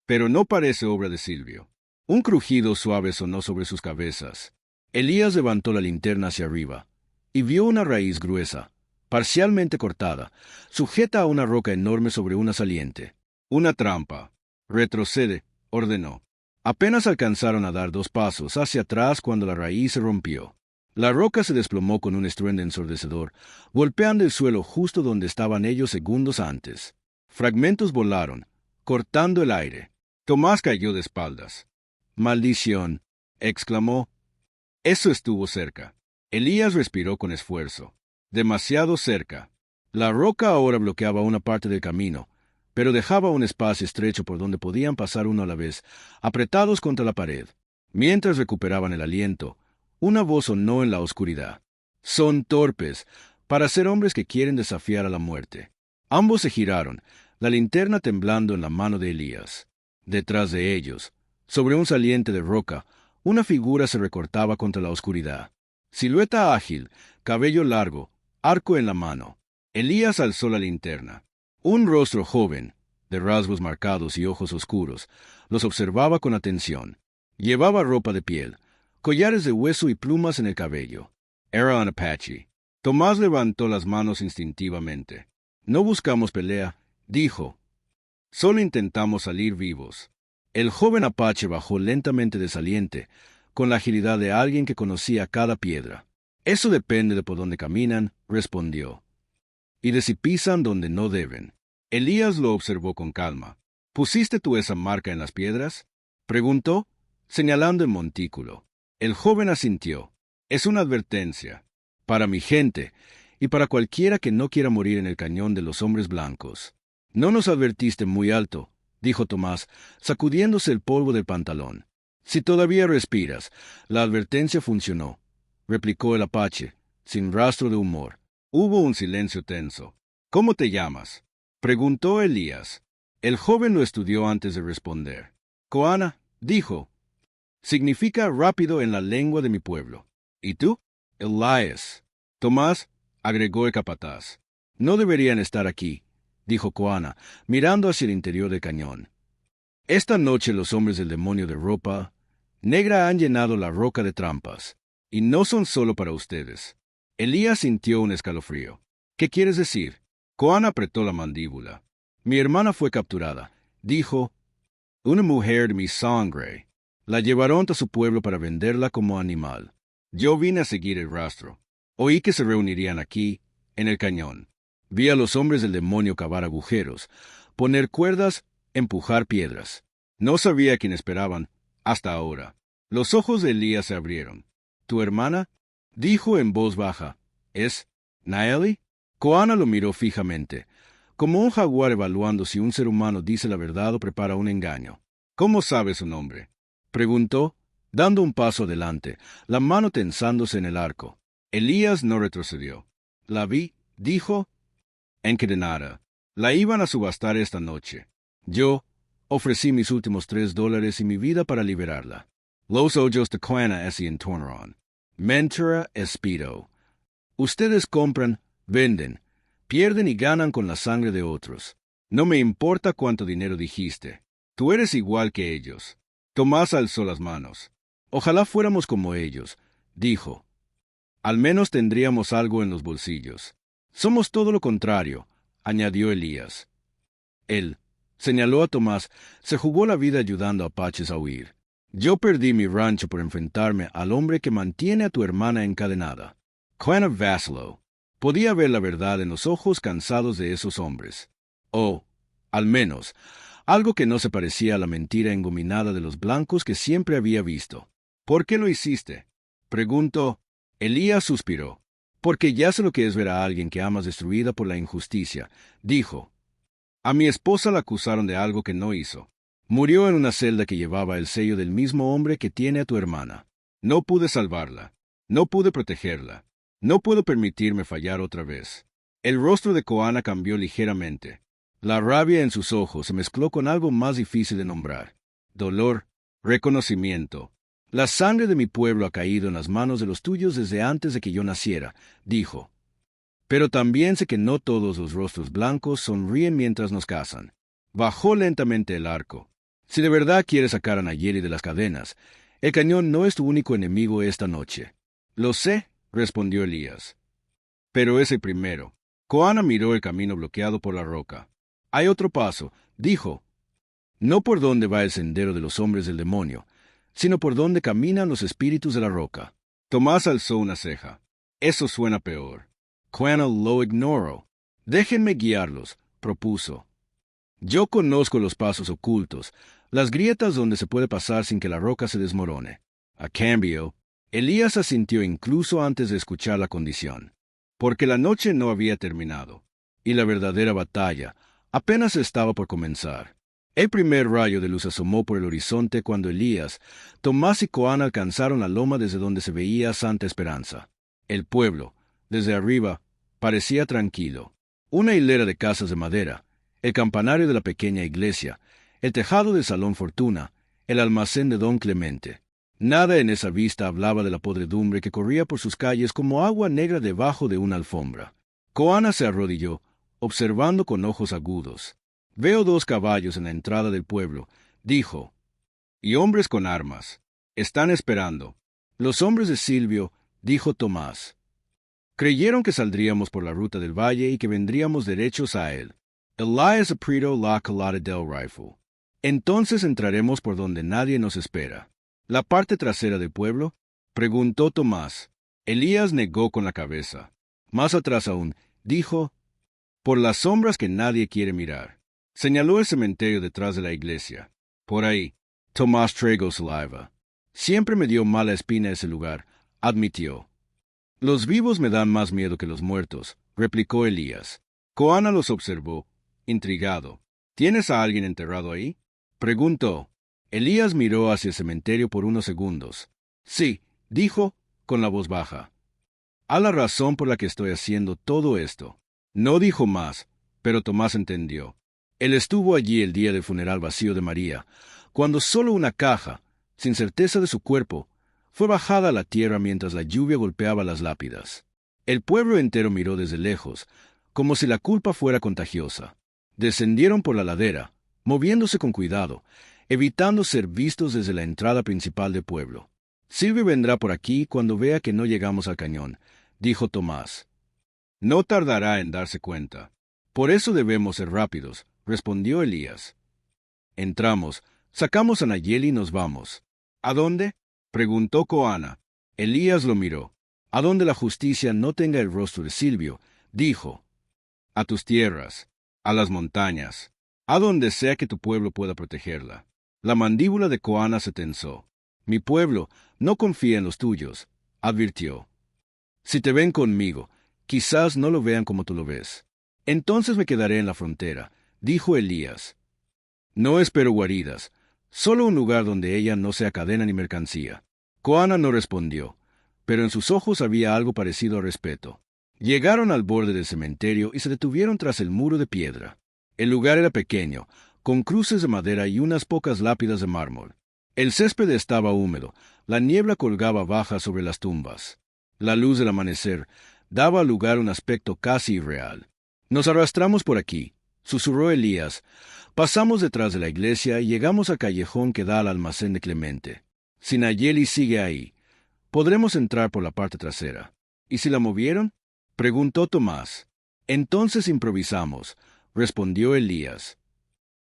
«Pero no parece obra de Silvio». Un crujido suave sonó sobre sus cabezas. Elías levantó la linterna hacia arriba y vio una raíz gruesa, parcialmente cortada, sujeta a una roca enorme sobre una saliente. «Una trampa». «Retrocede», ordenó. Apenas alcanzaron a dar 2 pasos hacia atrás cuando la raíz se rompió. La roca se desplomó con un estruendo ensordecedor, golpeando el suelo justo donde estaban ellos segundos antes. Fragmentos volaron, cortando el aire. Tomás cayó de espaldas. «¡Maldición!», exclamó. Eso estuvo cerca. Elías respiró con esfuerzo. Demasiado cerca. La roca ahora bloqueaba una parte del camino, pero dejaba un espacio estrecho por donde podían pasar uno a la vez, apretados contra la pared. Mientras recuperaban el aliento, una voz sonó en la oscuridad. «Son torpes, para ser hombres que quieren desafiar a la muerte». Ambos se giraron, la linterna temblando en la mano de Elías. Detrás de ellos, sobre un saliente de roca, una figura se recortaba contra la oscuridad. Silueta ágil, cabello largo, arco en la mano. Elías alzó la linterna. Un rostro joven, de rasgos marcados y ojos oscuros, los observaba con atención. Llevaba ropa de piel, collares de hueso y plumas en el cabello. Era un Apache. Tomás levantó las manos instintivamente. «No buscamos pelea», dijo. «Solo intentamos salir vivos». El joven Apache bajó lentamente de saliente, con la agilidad de alguien que conocía cada piedra. «Eso depende de por dónde caminan», respondió. «Y de si pisan donde no deben». Elías lo observó con calma. «¿Pusiste tú esa marca en las piedras?», preguntó, señalando el montículo. El joven asintió. «Es una advertencia. Para mi gente, y para cualquiera que no quiera morir en el cañón de los hombres blancos». «No nos advertiste muy alto», dijo Tomás, sacudiéndose el polvo del pantalón. «Si todavía respiras, la advertencia funcionó», replicó el Apache, sin rastro de humor. Hubo un silencio tenso. «¿Cómo te llamas?», preguntó Elías. El joven lo estudió antes de responder. «Coana», dijo. «Significa rápido en la lengua de mi pueblo». «¿Y tú?». «Elias». «Tomás», agregó el capataz. «No deberían estar aquí», dijo Coana, mirando hacia el interior del cañón. «Esta noche los hombres del demonio de ropa negra han llenado la roca de trampas, y no son solo para ustedes». Elías sintió un escalofrío. «¿Qué quieres decir?». Coana apretó la mandíbula. «Mi hermana fue capturada», dijo. «Una mujer de mi sangre. La llevaron a su pueblo para venderla como animal. Yo vine a seguir el rastro. Oí que se reunirían aquí, en el cañón. Vi a los hombres del demonio cavar agujeros, poner cuerdas, empujar piedras. No sabía a quién esperaban, hasta ahora». Los ojos de Elías se abrieron. «¿Tu hermana?», dijo en voz baja. «¿Es Naeli?». Coana lo miró fijamente, como un jaguar evaluando si un ser humano dice la verdad o prepara un engaño. «¿Cómo sabe su nombre?», preguntó, dando un paso adelante, la mano tensándose en el arco. Elías no retrocedió. «La vi», dijo. «Encadenada. La iban a subastar esta noche. Yo ofrecí mis últimos $3 y mi vida para liberarla. Los ojos de Coana así en Torneron. Mentora Espido. Ustedes compran, venden, pierden y ganan con la sangre de otros. No me importa cuánto dinero dijiste. Tú eres igual que ellos». Tomás alzó las manos. «Ojalá fuéramos como ellos», dijo. «Al menos tendríamos algo en los bolsillos». «Somos todo lo contrario», añadió Elías. Él, señaló a Tomás, se jugó la vida ayudando a apaches a huir. «Yo perdí mi rancho por enfrentarme al hombre que mantiene a tu hermana encadenada». Coana vaciló. Podía ver la verdad en los ojos cansados de esos hombres. O, al menos, algo que no se parecía a la mentira engominada de los blancos que siempre había visto. «¿Por qué lo hiciste?», preguntó. Elías suspiró. «Porque ya sé lo que es ver a alguien que amas destruida por la injusticia», dijo. «A mi esposa la acusaron de algo que no hizo. Murió en una celda que llevaba el sello del mismo hombre que tiene a tu hermana. No pude salvarla. No pude protegerla. No puedo permitirme fallar otra vez. El rostro de Koana cambió ligeramente. La rabia en sus ojos se mezcló con algo más difícil de nombrar. Dolor, reconocimiento. La sangre de mi pueblo ha caído en las manos de los tuyos desde antes de que yo naciera, dijo. Pero también sé que no todos los rostros blancos sonríen mientras nos cazan. Bajó lentamente el arco. Si de verdad quieres sacar a Nayeli de las cadenas, el cañón no es tu único enemigo esta noche. Lo sé, respondió Elías. Pero ese primero. Koana miró el camino bloqueado por la roca. Hay otro paso, dijo. No por donde va el sendero de los hombres del demonio, sino por donde caminan los espíritus de la roca. Tomás alzó una ceja. Eso suena peor. Koana lo ignoró. Déjenme guiarlos, propuso. Yo conozco los pasos ocultos, las grietas donde se puede pasar sin que la roca se desmorone. A cambio, Elías asintió incluso antes de escuchar la condición, porque la noche no había terminado, y la verdadera batalla apenas estaba por comenzar. El primer rayo de luz asomó por el horizonte cuando Elías, Tomás y Koana alcanzaron la loma desde donde se veía Santa Esperanza. El pueblo, desde arriba, parecía tranquilo. Una hilera de casas de madera, el campanario de la pequeña iglesia, el tejado del Salón Fortuna, el almacén de Don Clemente. Nada en esa vista hablaba de la podredumbre que corría por sus calles como agua negra debajo de una alfombra. Koana se arrodilló, observando con ojos agudos. Veo 2 caballos en la entrada del pueblo, dijo, y hombres con armas. Están esperando. Los hombres de Silvio, dijo Tomás. Creyeron que saldríamos por la ruta del valle y que vendríamos derechos a él. Elias apretó la calada del rifle. Entonces entraremos por donde nadie nos espera. ¿La parte trasera del pueblo? Preguntó Tomás. Elías negó con la cabeza. Más atrás aún, dijo, por las sombras que nadie quiere mirar. Señaló el cementerio detrás de la iglesia. Por ahí. Tomás tragó saliva. Siempre me dio mala espina ese lugar, admitió. Los vivos me dan más miedo que los muertos, replicó Elías. Koana los observó, intrigado. ¿Tienes a alguien enterrado ahí? Preguntó. Elías miró hacia el cementerio por unos segundos. Sí, dijo, con la voz baja. Há la razón por la que estoy haciendo todo esto. No dijo más, pero Tomás entendió. Él estuvo allí el día del funeral vacío de María, cuando solo una caja, sin certeza de su cuerpo, fue bajada a la tierra mientras la lluvia golpeaba las lápidas. El pueblo entero miró desde lejos, como si la culpa fuera contagiosa. Descendieron por la ladera, moviéndose con cuidado, evitando ser vistos desde la entrada principal del pueblo. Silvio vendrá por aquí cuando vea que no llegamos al cañón, dijo Tomás. No tardará en darse cuenta. Por eso debemos ser rápidos, respondió Elías. Entramos, sacamos a Nayeli y nos vamos. ¿A dónde? Preguntó Koana. Elías lo miró. A donde la justicia no tenga el rostro de Silvio, dijo. A tus tierras, a las montañas, a donde sea que tu pueblo pueda protegerla. La mandíbula de Koana se tensó. Mi pueblo no confía en los tuyos, advirtió. Si te ven conmigo, quizás no lo vean como tú lo ves. Entonces me quedaré en la frontera, dijo Elías. No espero guaridas, solo un lugar donde ella no sea cadena ni mercancía. Koana no respondió, pero en sus ojos había algo parecido a respeto. Llegaron al borde del cementerio y se detuvieron tras el muro de piedra. El lugar era pequeño, con cruces de madera y unas pocas lápidas de mármol. El césped estaba húmedo, la niebla colgaba baja sobre las tumbas. La luz del amanecer daba al lugar un aspecto casi irreal. Nos arrastramos por aquí, susurró Elías. Pasamos detrás de la iglesia y llegamos al callejón que da al almacén de Clemente. Si Nayeli sigue ahí, podremos entrar por la parte trasera. ¿Y si la movieron? Preguntó Tomás. Entonces improvisamos, respondió Elías.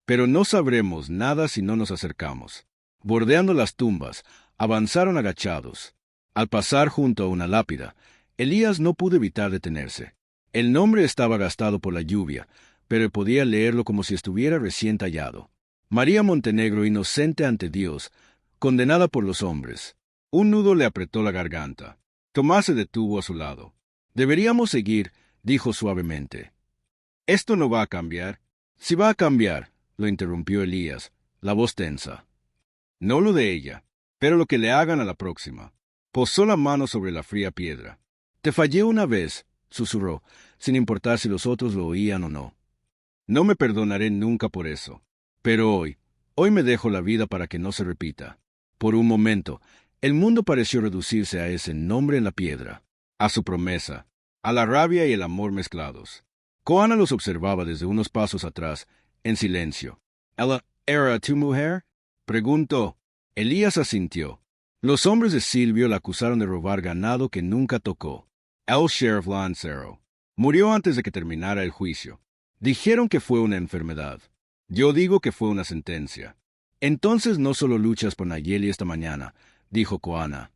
Pero no sabremos nada si no nos acercamos. Bordeando las tumbas, avanzaron agachados. Al pasar junto a una lápida, Elías no pudo evitar detenerse. El nombre estaba gastado por la lluvia, pero podía leerlo como si estuviera recién tallado. María Montenegro inocente ante Dios, condenada por los hombres. Un nudo le apretó la garganta. Tomás se detuvo a su lado. Deberíamos seguir, dijo suavemente. Esto no va a cambiar. Si va a cambiar, lo interrumpió Elías, la voz tensa. No lo de ella, pero lo que le hagan a la próxima. Posó la mano sobre la fría piedra. Te fallé una vez, susurró, sin importar si los otros lo oían o no. No me perdonaré nunca por eso. Pero hoy me dejo la vida para que no se repita. Por un momento, el mundo pareció reducirse a ese nombre en la piedra, a su promesa, a la rabia y el amor mezclados. Koana los observaba desde unos pasos atrás, en silencio. ¿Ella era tu mujer? Preguntó. Elías asintió. Los hombres de Silvio la acusaron de robar ganado que nunca tocó. El sheriff la encerró. Murió antes de que terminara el juicio. Dijeron que fue una enfermedad. Yo digo que fue una sentencia. Entonces no solo luchas por Nayeli esta mañana, dijo Koana.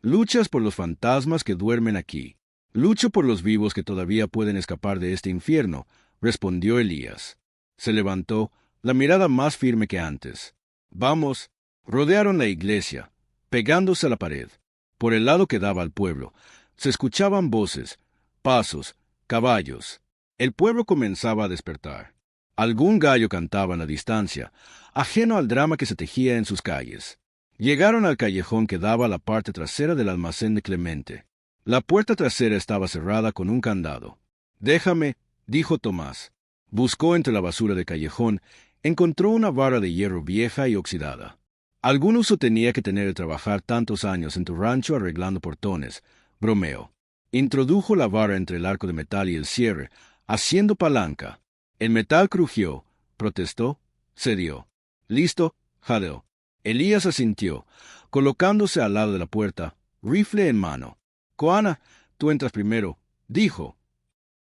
Luchas por los fantasmas que duermen aquí. Lucho por los vivos que todavía pueden escapar de este infierno, respondió Elías. Se levantó, la mirada más firme que antes. Vamos. Rodearon la iglesia, pegándose a la pared. Por el lado que daba al pueblo, se escuchaban voces, pasos, caballos. El pueblo comenzaba a despertar. Algún gallo cantaba en la distancia, ajeno al drama que se tejía en sus calles. Llegaron al callejón que daba a la parte trasera del almacén de Clemente. La puerta trasera estaba cerrada con un candado. Déjame, dijo Tomás. Buscó entre la basura del callejón, encontró una vara de hierro vieja y oxidada. Algún uso tenía que tener el trabajar tantos años en tu rancho arreglando portones, bromeó. Introdujo la vara entre el arco de metal y el cierre, haciendo palanca. El metal crujió, protestó, cedió. Listo, jadeó. Elías asintió, colocándose al lado de la puerta, rifle en mano. Koana, tú entras primero, dijo.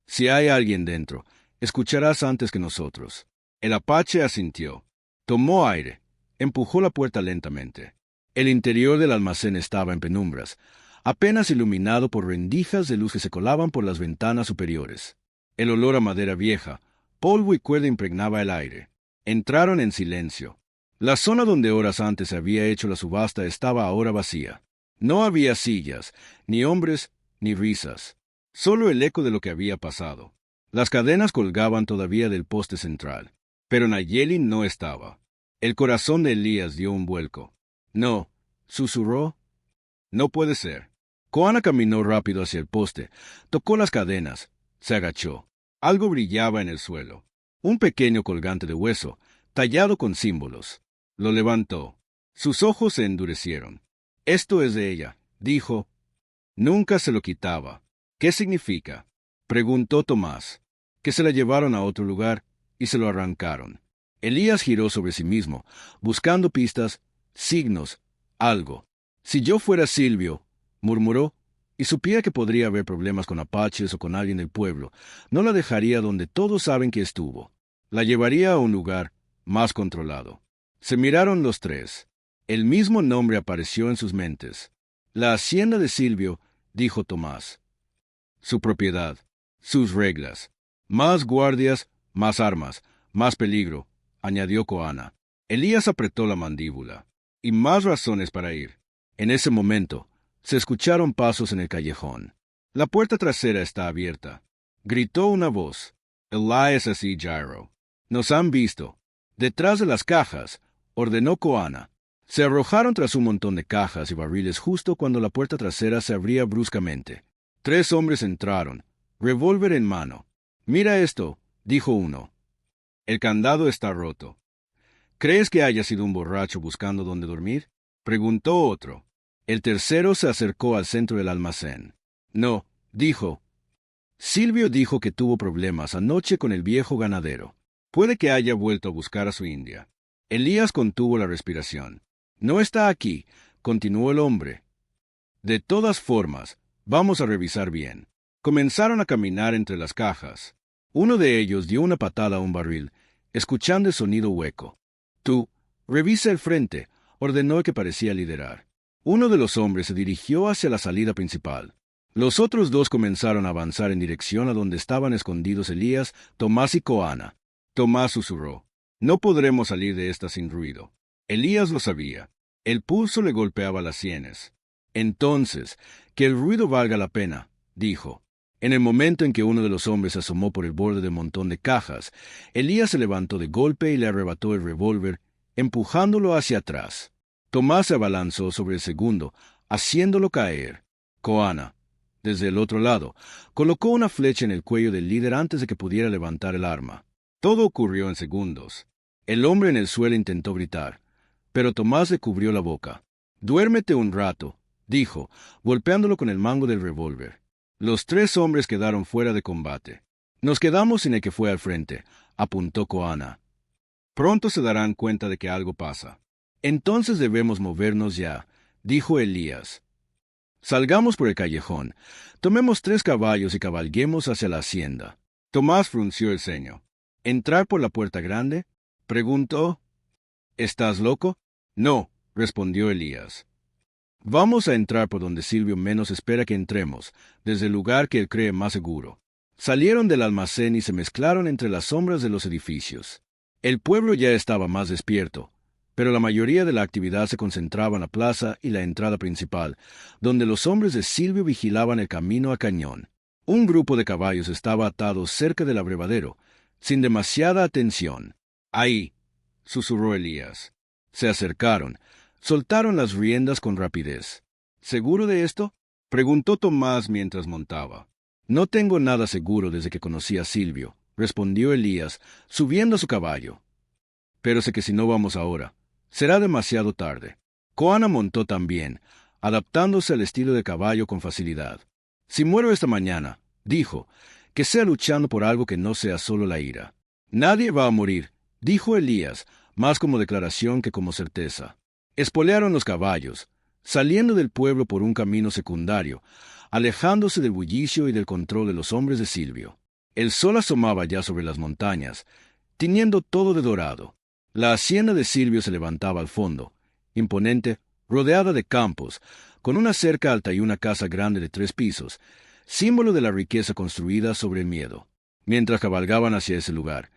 Si hay alguien dentro, escucharás antes que nosotros. El apache asintió. Tomó aire. Empujó la puerta lentamente. El interior del almacén estaba en penumbras, apenas iluminado por rendijas de luz que se colaban por las ventanas superiores. El olor a madera vieja, polvo y cuerda impregnaba el aire. Entraron en silencio. La zona donde horas antes se había hecho la subasta estaba ahora vacía. No había sillas, ni hombres, ni risas. Solo el eco de lo que había pasado. Las cadenas colgaban todavía del poste central. Pero Nayeli no estaba. El corazón de Elías dio un vuelco. No, susurró. No puede ser. Koana caminó rápido hacia el poste, tocó las cadenas, se agachó. Algo brillaba en el suelo. Un pequeño colgante de hueso, tallado con símbolos. Lo levantó. Sus ojos se endurecieron. Esto es de ella, dijo. Nunca se lo quitaba. ¿Qué significa? Preguntó Tomás. Que se la llevaron a otro lugar y se lo arrancaron. Elías giró sobre sí mismo, buscando pistas, signos, algo. Si yo fuera Silvio, murmuró, y supiera que podría haber problemas con apaches o con alguien del pueblo, no la dejaría donde todos saben que estuvo. La llevaría a un lugar más controlado. Se miraron los tres. El mismo nombre apareció en sus mentes. La hacienda de Silvio, dijo Tomás. Su propiedad, sus reglas. Más guardias, más armas, más peligro, añadió Koana. Elías apretó la mandíbula. Y más razones para ir. En ese momento, se escucharon pasos en el callejón. La puerta trasera está abierta. Gritó una voz. Elias así, Gyro. Nos han visto. Detrás de las cajas, ordenó Koana. Se arrojaron tras un montón de cajas y barriles justo cuando la puerta trasera se abría bruscamente. 3 hombres entraron, revólver en mano. Mira esto, dijo uno. El candado está roto. ¿Crees que haya sido un borracho buscando dónde dormir? Preguntó otro. El tercero se acercó al centro del almacén. No, dijo. Silvio dijo que tuvo problemas anoche con el viejo ganadero. Puede que haya vuelto a buscar a su india. Elías contuvo la respiración. No está aquí, continuó el hombre. De todas formas, vamos a revisar bien. Comenzaron a caminar entre las cajas. Uno de ellos dio una patada a un barril, escuchando el sonido hueco. Tú, revisa el frente, ordenó el que parecía liderar. Uno de los hombres se dirigió hacia la salida principal. Los otros 2 comenzaron a avanzar en dirección a donde estaban escondidos Elías, Tomás y Koana. Tomás susurró. No podremos salir de esta sin ruido. Elías lo sabía. El pulso le golpeaba las sienes. Entonces, que el ruido valga la pena, dijo. En el momento en que uno de los hombres se asomó por el borde del montón de cajas, Elías se levantó de golpe y le arrebató el revólver, empujándolo hacia atrás. Tomás se abalanzó sobre el segundo, haciéndolo caer. Koana, desde el otro lado, colocó una flecha en el cuello del líder antes de que pudiera levantar el arma. Todo ocurrió en segundos. El hombre en el suelo intentó gritar, pero Tomás le cubrió la boca. «Duérmete un rato», dijo, golpeándolo con el mango del revólver. Los 3 hombres quedaron fuera de combate. «Nos quedamos sin el que fue al frente», apuntó Koana. «Pronto se darán cuenta de que algo pasa. Entonces debemos movernos ya», dijo Elías. «Salgamos por el callejón, tomemos 3 caballos y cabalguemos hacia la hacienda». Tomás frunció el ceño. «¿Entrar por la puerta grande?», preguntó. «¿Estás loco?». «No», respondió Elías. «Vamos a entrar por donde Silvio menos espera que entremos, desde el lugar que él cree más seguro». Salieron del almacén y se mezclaron entre las sombras de los edificios. El pueblo ya estaba más despierto, pero la mayoría de la actividad se concentraba en la plaza y la entrada principal, donde los hombres de Silvio vigilaban el camino a Cañón. Un grupo de caballos estaba atado cerca del abrevadero, sin demasiada atención. «Ahí», susurró Elías. Se acercaron, soltaron las riendas con rapidez. «¿Seguro de esto?», preguntó Tomás mientras montaba. «No tengo nada seguro desde que conocí a Silvio», respondió Elías, subiendo a su caballo. «Pero sé que si no vamos ahora, será demasiado tarde». Koana montó también, adaptándose al estilo de caballo con facilidad. «Si muero esta mañana», dijo, «que sea luchando por algo que no sea solo la ira». «Nadie va a morir», dijo Elías, más como declaración que como certeza. Espolearon los caballos, saliendo del pueblo por un camino secundario, alejándose del bullicio y del control de los hombres de Silvio. El sol asomaba ya sobre las montañas, tiñendo todo de dorado. La hacienda de Silvio se levantaba al fondo, imponente, rodeada de campos, con una cerca alta y una casa grande de 3 pisos, símbolo de la riqueza construida sobre el miedo. Mientras cabalgaban hacia ese lugar,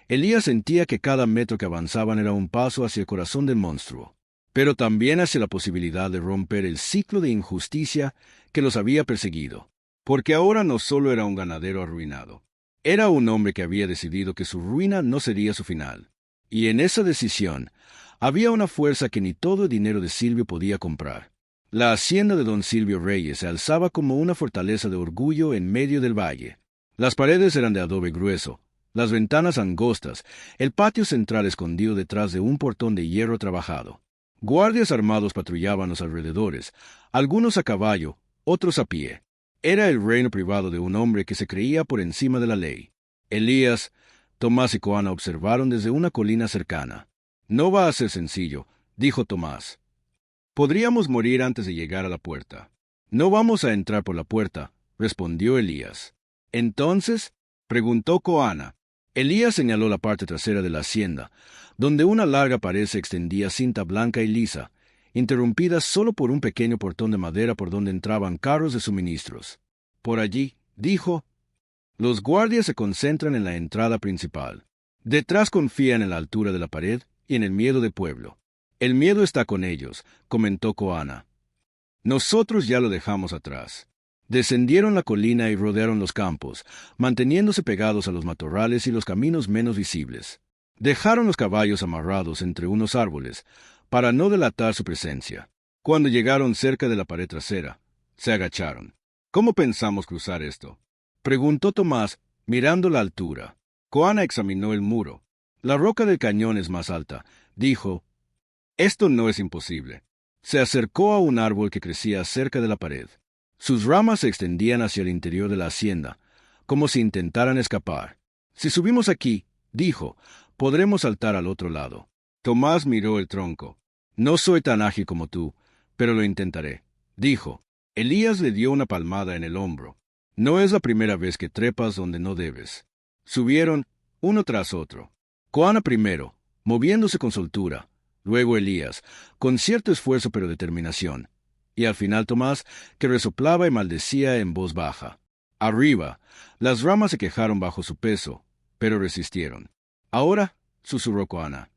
Elías sentía que cada metro que avanzaban era un paso hacia el corazón del monstruo, pero también hacia la posibilidad de romper el ciclo de injusticia que los había perseguido. Porque ahora no solo era un ganadero arruinado, era un hombre que había decidido que su ruina no sería su final. Y en esa decisión había una fuerza que ni todo el dinero de Silvio podía comprar. La hacienda de don Silvio Reyes se alzaba como una fortaleza de orgullo en medio del valle. Las paredes eran de adobe grueso, las ventanas angostas, el patio central escondido detrás de un portón de hierro trabajado. Guardias armados patrullaban los alrededores, algunos a caballo, otros a pie. Era el reino privado de un hombre que se creía por encima de la ley. Elías, Tomás y Koana observaron desde una colina cercana. «No va a ser sencillo», dijo Tomás. «Podríamos morir antes de llegar a la puerta». «No vamos a entrar por la puerta», respondió Elías. «¿Entonces?», preguntó Koana. Elías señaló la parte trasera de la hacienda, donde una larga pared se extendía cinta blanca y lisa, interrumpida solo por un pequeño portón de madera por donde entraban carros de suministros. «Por allí», dijo. «Los guardias se concentran en la entrada principal. Detrás confían en la altura de la pared y en el miedo del pueblo». «El miedo está con ellos», comentó Koana. «Nosotros ya lo dejamos atrás». Descendieron la colina y rodearon los campos, manteniéndose pegados a los matorrales y los caminos menos visibles. Dejaron los caballos amarrados entre unos árboles, para no delatar su presencia. Cuando llegaron cerca de la pared trasera, se agacharon. «¿Cómo pensamos cruzar esto?», preguntó Tomás, mirando la altura. Koana examinó el muro. «La roca del cañón es más alta», dijo. «Esto no es imposible». Se acercó a un árbol que crecía cerca de la pared. Sus ramas se extendían hacia el interior de la hacienda, como si intentaran escapar. «Si subimos aquí», dijo, «podremos saltar al otro lado». Tomás miró el tronco. «No soy tan ágil como tú, pero lo intentaré», dijo. Elías le dio una palmada en el hombro. «No es la primera vez que trepas donde no debes». Subieron, uno tras otro. Koana primero, moviéndose con soltura, luego Elías, con cierto esfuerzo pero determinación, y al final Tomás, que resoplaba y maldecía en voz baja. Arriba, las ramas se quejaron bajo su peso, pero resistieron. «Ahora», susurró Koana.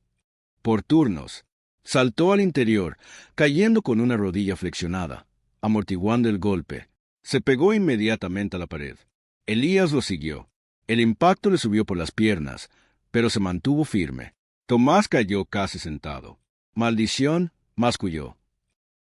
«Por turnos». Saltó al interior, cayendo con una rodilla flexionada, amortiguando el golpe. Se pegó inmediatamente a la pared. Elías lo siguió. El impacto le subió por las piernas, pero se mantuvo firme. Tomás cayó casi sentado. Maldición, masculló.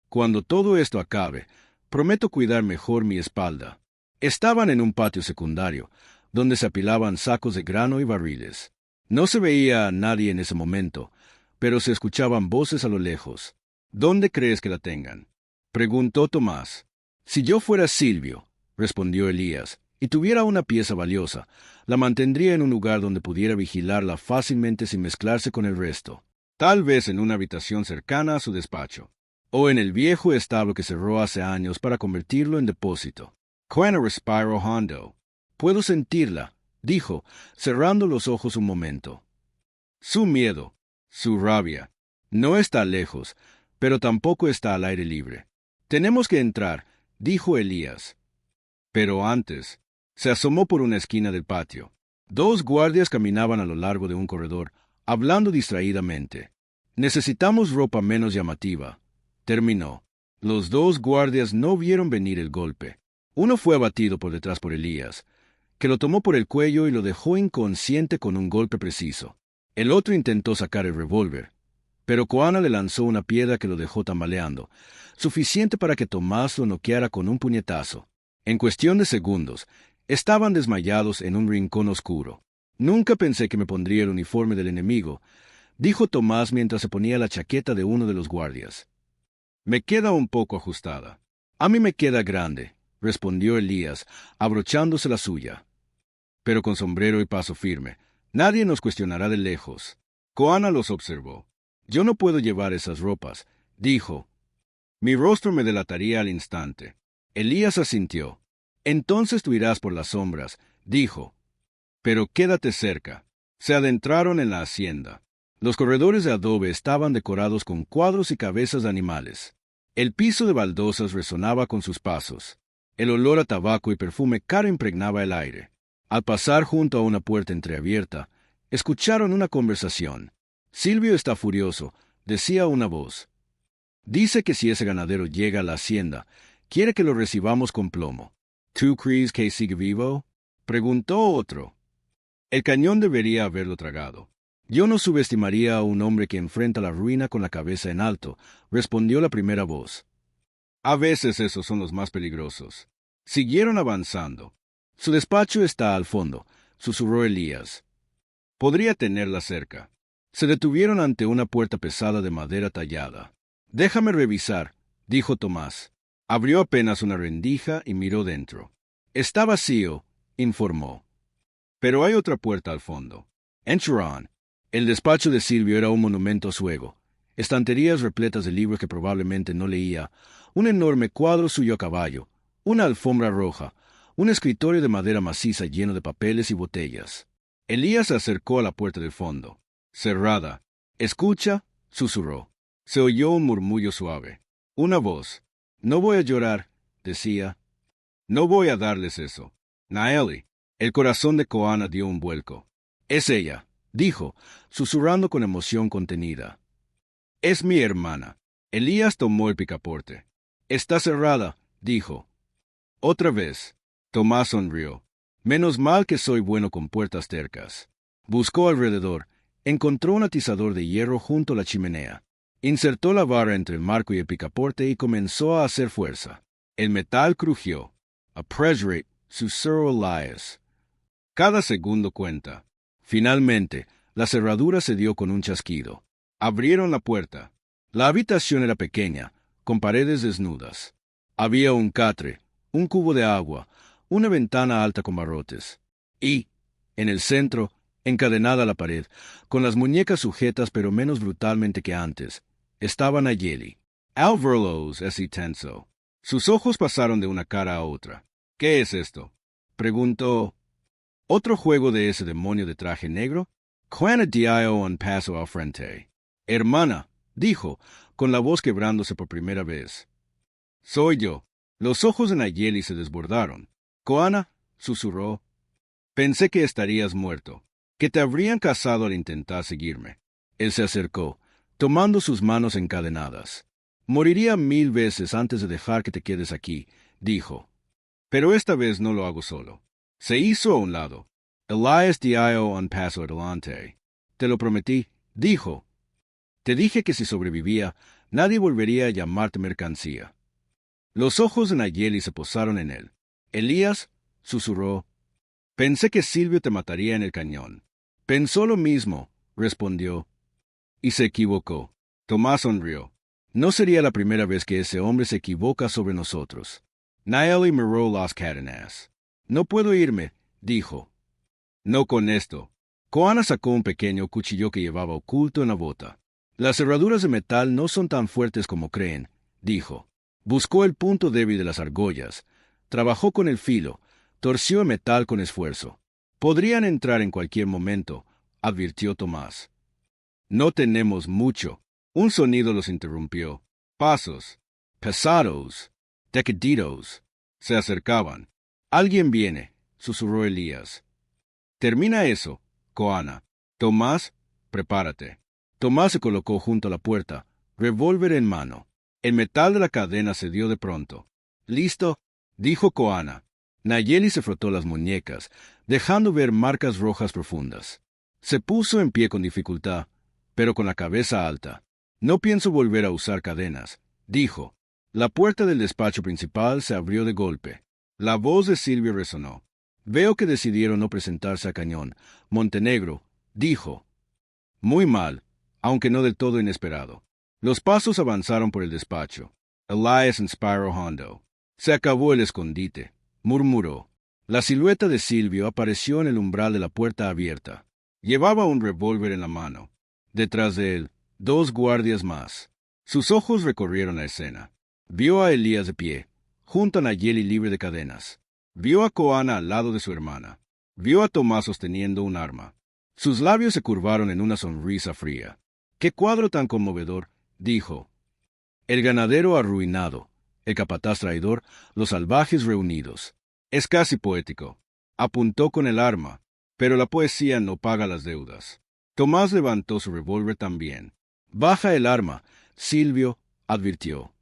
Cuando todo esto acabe, prometo cuidar mejor mi espalda. Estaban en un patio secundario, donde se apilaban sacos de grano y barriles. No se veía a nadie en ese momento, pero se escuchaban voces a lo lejos. ¿Dónde crees que la tengan?, preguntó Tomás. Si yo fuera Silvio, respondió Elías, y tuviera una pieza valiosa, la mantendría en un lugar donde pudiera vigilarla fácilmente sin mezclarse con el resto. Tal vez en una habitación cercana a su despacho, o en el viejo establo que cerró hace años para convertirlo en depósito. Koana respiró hondo. Puedo sentirla, dijo, cerrando los ojos un momento. Su miedo, su rabia, no está lejos, pero tampoco está al aire libre. Tenemos que entrar, dijo Elías. Pero antes, se asomó por una esquina del patio. Dos guardias caminaban a lo largo de un corredor, hablando distraídamente. Necesitamos ropa menos llamativa, terminó. Los dos guardias no vieron venir el golpe. Uno fue abatido por detrás por Elías, que lo tomó por el cuello y lo dejó inconsciente con un golpe preciso. El otro intentó sacar el revólver, pero Koana le lanzó una piedra que lo dejó tambaleando, suficiente para que Tomás lo noqueara con un puñetazo. En cuestión de segundos, estaban desmayados en un rincón oscuro. Nunca pensé que me pondría el uniforme del enemigo, dijo Tomás mientras se ponía la chaqueta de uno de los guardias. Me queda un poco ajustada. A mí me queda grande, respondió Elías, abrochándose la suya. Pero con sombrero y paso firme. Nadie nos cuestionará de lejos. Koana los observó. Yo no puedo llevar esas ropas, dijo. Mi rostro me delataría al instante. Elías asintió. Entonces tú irás por las sombras, dijo. Pero quédate cerca. Se adentraron en la hacienda. Los corredores de adobe estaban decorados con cuadros y cabezas de animales. El piso de baldosas resonaba con sus pasos. El olor a tabaco y perfume caro impregnaba el aire. Al pasar junto a una puerta entreabierta, escucharon una conversación. Silvio está furioso, decía una voz. Dice que si ese ganadero llega a la hacienda, quiere que lo recibamos con plomo. ¿Tú crees que sigue vivo?, preguntó otro. El cañón debería haberlo tragado. Yo no subestimaría a un hombre que enfrenta la ruina con la cabeza en alto, respondió la primera voz. A veces esos son los más peligrosos. Siguieron avanzando. Su despacho está al fondo, susurró Elías. Podría tenerla cerca. Se detuvieron ante una puerta pesada de madera tallada. Déjame revisar, dijo Tomás. Abrió apenas una rendija y miró dentro. Está vacío, informó. Pero hay otra puerta al fondo. Entraron. El despacho de Silvio era un monumento a su ego. Estanterías repletas de libros que probablemente no leía, un enorme cuadro suyo a caballo, una alfombra roja, un escritorio de madera maciza lleno de papeles y botellas. Elías se acercó a la puerta del fondo. Cerrada. «Escucha», susurró. Se oyó un murmullo suave. Una voz. «No voy a llorar», decía. «No voy a darles eso. Naeli». El corazón de Koana dio un vuelco. «Es ella», dijo, susurrando con emoción contenida. «Es mi hermana». Elías tomó el picaporte. «Está cerrada», dijo. Otra vez. Tomás sonrió. «Menos mal que soy bueno con puertas tercas». Buscó alrededor. Encontró un atizador de hierro junto a la chimenea. Insertó la vara entre el marco y el picaporte y comenzó a hacer fuerza. El metal crujió. «A press rate», susurró Elias. «Cada segundo cuenta». Finalmente, la cerradura se dio con un chasquido. Abrieron la puerta. La habitación era pequeña, con paredes desnudas. Había un catre, un cubo de agua, una ventana alta con barrotes. Y, en el centro, encadenada a la pared, con las muñecas sujetas pero menos brutalmente que antes, estaba Nayeli. Al verlos así tenso. Sus ojos pasaron de una cara a otra. «¿Qué es esto?», preguntó. «¿Otro juego de ese demonio de traje negro?». Koana dio un paso al frente. «Hermana», dijo, con la voz quebrándose por primera vez. «Soy yo». Los ojos de Nayeli se desbordaron. «Koana», susurró. «Pensé que estarías muerto, que te habrían cazado al intentar seguirme». Él se acercó, tomando sus manos encadenadas. «Moriría 1000 veces antes de dejar que te quedes aquí», dijo. «Pero esta vez no lo hago solo». Se hizo a un lado. Elias dio un paso adelante. «Te lo prometí», dijo. Te dije que si sobrevivía, nadie volvería a llamarte mercancía. Los ojos de Nayeli se posaron en él. Elías susurró. Pensé que Silvio te mataría en el cañón. Pensó lo mismo, respondió. Y se equivocó. Tomás sonrió. No sería la primera vez que ese hombre se equivoca sobre nosotros. Nayeli miró las cadenas. No puedo irme, dijo. No con esto. Koana sacó un pequeño cuchillo que llevaba oculto en la bota. Las cerraduras de metal no son tan fuertes como creen, dijo. Buscó el punto débil de las argollas. Trabajó con el filo. Torció el metal con esfuerzo. Podrían entrar en cualquier momento, advirtió Tomás. No tenemos mucho. Un sonido los interrumpió. Pasos. Pesados. Decaditos. Se acercaban. Alguien viene, susurró Elías. Termina eso, Koana. Tomás, prepárate. Tomás se colocó junto a la puerta, revólver en mano. El metal de la cadena cedió de pronto. ¿Listo? Dijo Koana. Nayeli se frotó las muñecas, dejando ver marcas rojas profundas. Se puso en pie con dificultad, pero con la cabeza alta. No pienso volver a usar cadenas, dijo. La puerta del despacho principal se abrió de golpe. La voz de Silvio resonó. Veo que decidieron no presentarse a cañón. Montenegro, dijo. Muy mal, aunque no del todo inesperado. Los pasos avanzaron por el despacho. Elias and Spyro Hondo. Se acabó el escondite, murmuró. La silueta de Silvio apareció en el umbral de la puerta abierta. Llevaba un revólver en la mano. Detrás de él, 2 guardias más. Sus ojos recorrieron la escena. Vio a Elías de pie, junto a Nayeli libre de cadenas. Vio a Koana al lado de su hermana. Vio a Tomás sosteniendo un arma. Sus labios se curvaron en una sonrisa fría. ¡Qué cuadro tan conmovedor!, dijo. El ganadero arruinado, el capataz traidor, los salvajes reunidos. Es casi poético. Apuntó con el arma, pero la poesía no paga las deudas. Tomás levantó su revólver también. Baja el arma, Silvio, advirtió.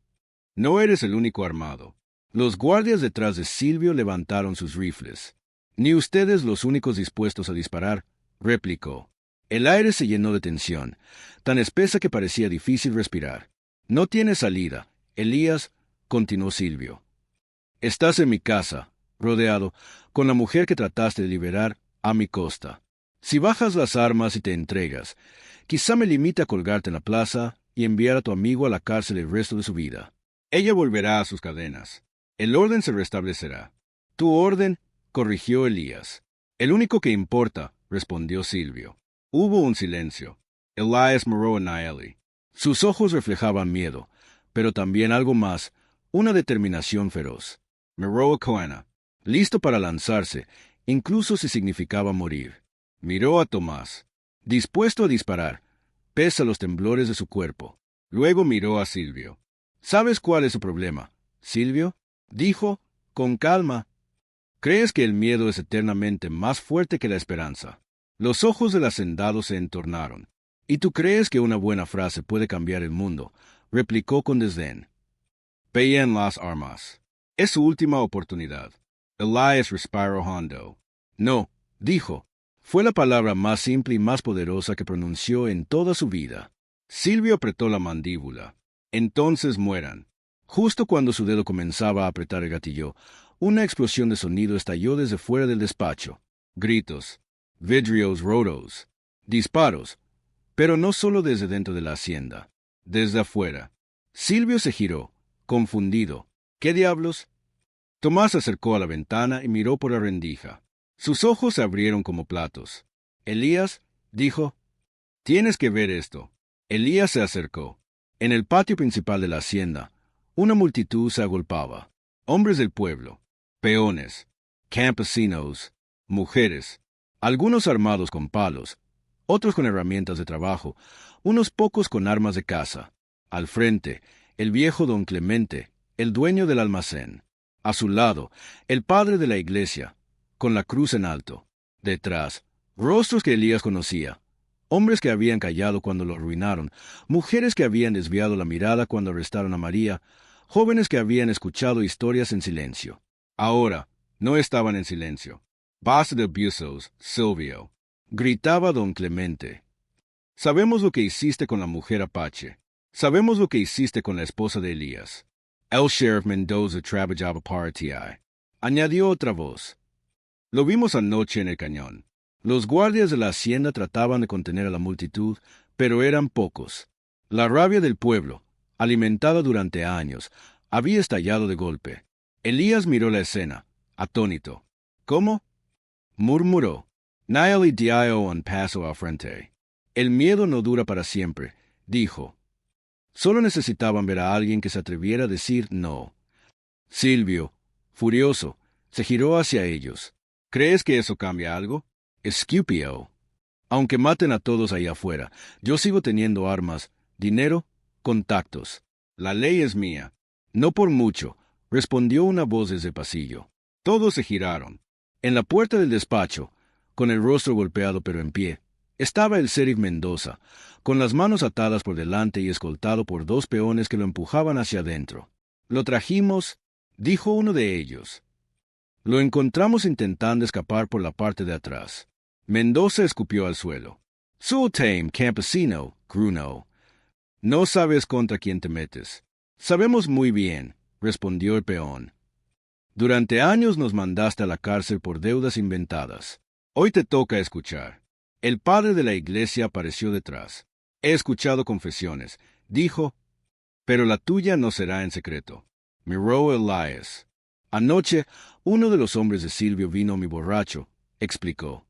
No eres el único armado. Los guardias detrás de Silvio levantaron sus rifles. Ni ustedes los únicos dispuestos a disparar, replicó. El aire se llenó de tensión, tan espesa que parecía difícil respirar. No tiene salida, Elías, continuó Silvio. Estás en mi casa, rodeado, con la mujer que trataste de liberar a mi costa. Si bajas las armas y te entregas, quizá me limite a colgarte en la plaza y enviar a tu amigo a la cárcel el resto de su vida. Ella volverá a sus cadenas. El orden se restablecerá. Tu orden, corrigió Elías. El único que importa, respondió Silvio. Hubo un silencio. Elias miró a Nayeli. Sus ojos reflejaban miedo, pero también algo más, una determinación feroz. Miró a Koana, listo para lanzarse, incluso si significaba morir. Miró a Tomás, dispuesto a disparar, pese a los temblores de su cuerpo. Luego miró a Silvio. ¿Sabes cuál es su problema, Silvio? Dijo, con calma. Crees que el miedo es eternamente más fuerte que la esperanza. Los ojos del hacendado se entornaron. ¿Y tú crees que una buena frase puede cambiar el mundo?, replicó con desdén. Peeen las armas. Es su última oportunidad. Elias respiró hondo. No, dijo. Fue la palabra más simple y más poderosa que pronunció en toda su vida. Silvio apretó la mandíbula. Entonces mueran. Justo cuando su dedo comenzaba a apretar el gatillo, una explosión de sonido estalló desde fuera del despacho. Gritos, vidrios rotos, disparos, pero no solo desde dentro de la hacienda, desde afuera. Silvio se giró, confundido. ¿Qué diablos? Tomás se acercó a la ventana y miró por la rendija. Sus ojos se abrieron como platos. Elías, dijo, tienes que ver esto. Elías se acercó. En el patio principal de la hacienda, una multitud se agolpaba. Hombres del pueblo, peones, campesinos, mujeres, algunos armados con palos, otros con herramientas de trabajo, unos pocos con armas de caza. Al frente, el viejo don Clemente, el dueño del almacén. A su lado, el padre de la iglesia, con la cruz en alto. Detrás, rostros que Elías conocía, hombres que habían callado cuando lo arruinaron, mujeres que habían desviado la mirada cuando arrestaron a María, jóvenes que habían escuchado historias en silencio. Ahora, no estaban en silencio. Basta de abusos, Silvio, gritaba don Clemente. Sabemos lo que hiciste con la mujer Apache. Sabemos lo que hiciste con la esposa de Elías. El sheriff Mendoza trabajaba para ti. Añadió otra voz. Lo vimos anoche en el cañón. Los guardias de la hacienda trataban de contener a la multitud, pero eran pocos. La rabia del pueblo, alimentada durante años, había estallado de golpe. Elías miró la escena, atónito. ¿Cómo? Murmuró. Nail dio un paso al frente. El miedo no dura para siempre, dijo. Solo necesitaban ver a alguien que se atreviera a decir no. Silvio, furioso, se giró hacia ellos. ¿Crees que eso cambia algo? Escupió. Aunque maten a todos ahí afuera, yo sigo teniendo armas, dinero, contactos. La ley es mía. No por mucho, respondió una voz desde el pasillo. Todos se giraron. En la puerta del despacho, con el rostro golpeado pero en pie, estaba el sheriff Mendoza, con las manos atadas por delante y escoltado por dos peones que lo empujaban hacia adentro. Lo trajimos, dijo uno de ellos. Lo encontramos intentando escapar por la parte de atrás. Mendoza escupió al suelo. Sultane, campesino, gruñó. No sabes contra quién te metes. Sabemos muy bien, respondió el peón. Durante años nos mandaste a la cárcel por deudas inventadas. Hoy te toca escuchar. El padre de la iglesia apareció detrás. He escuchado confesiones, dijo, pero la tuya no será en secreto. Miró Elías. Anoche, uno de los hombres de Silvio vino mi borracho, explicó.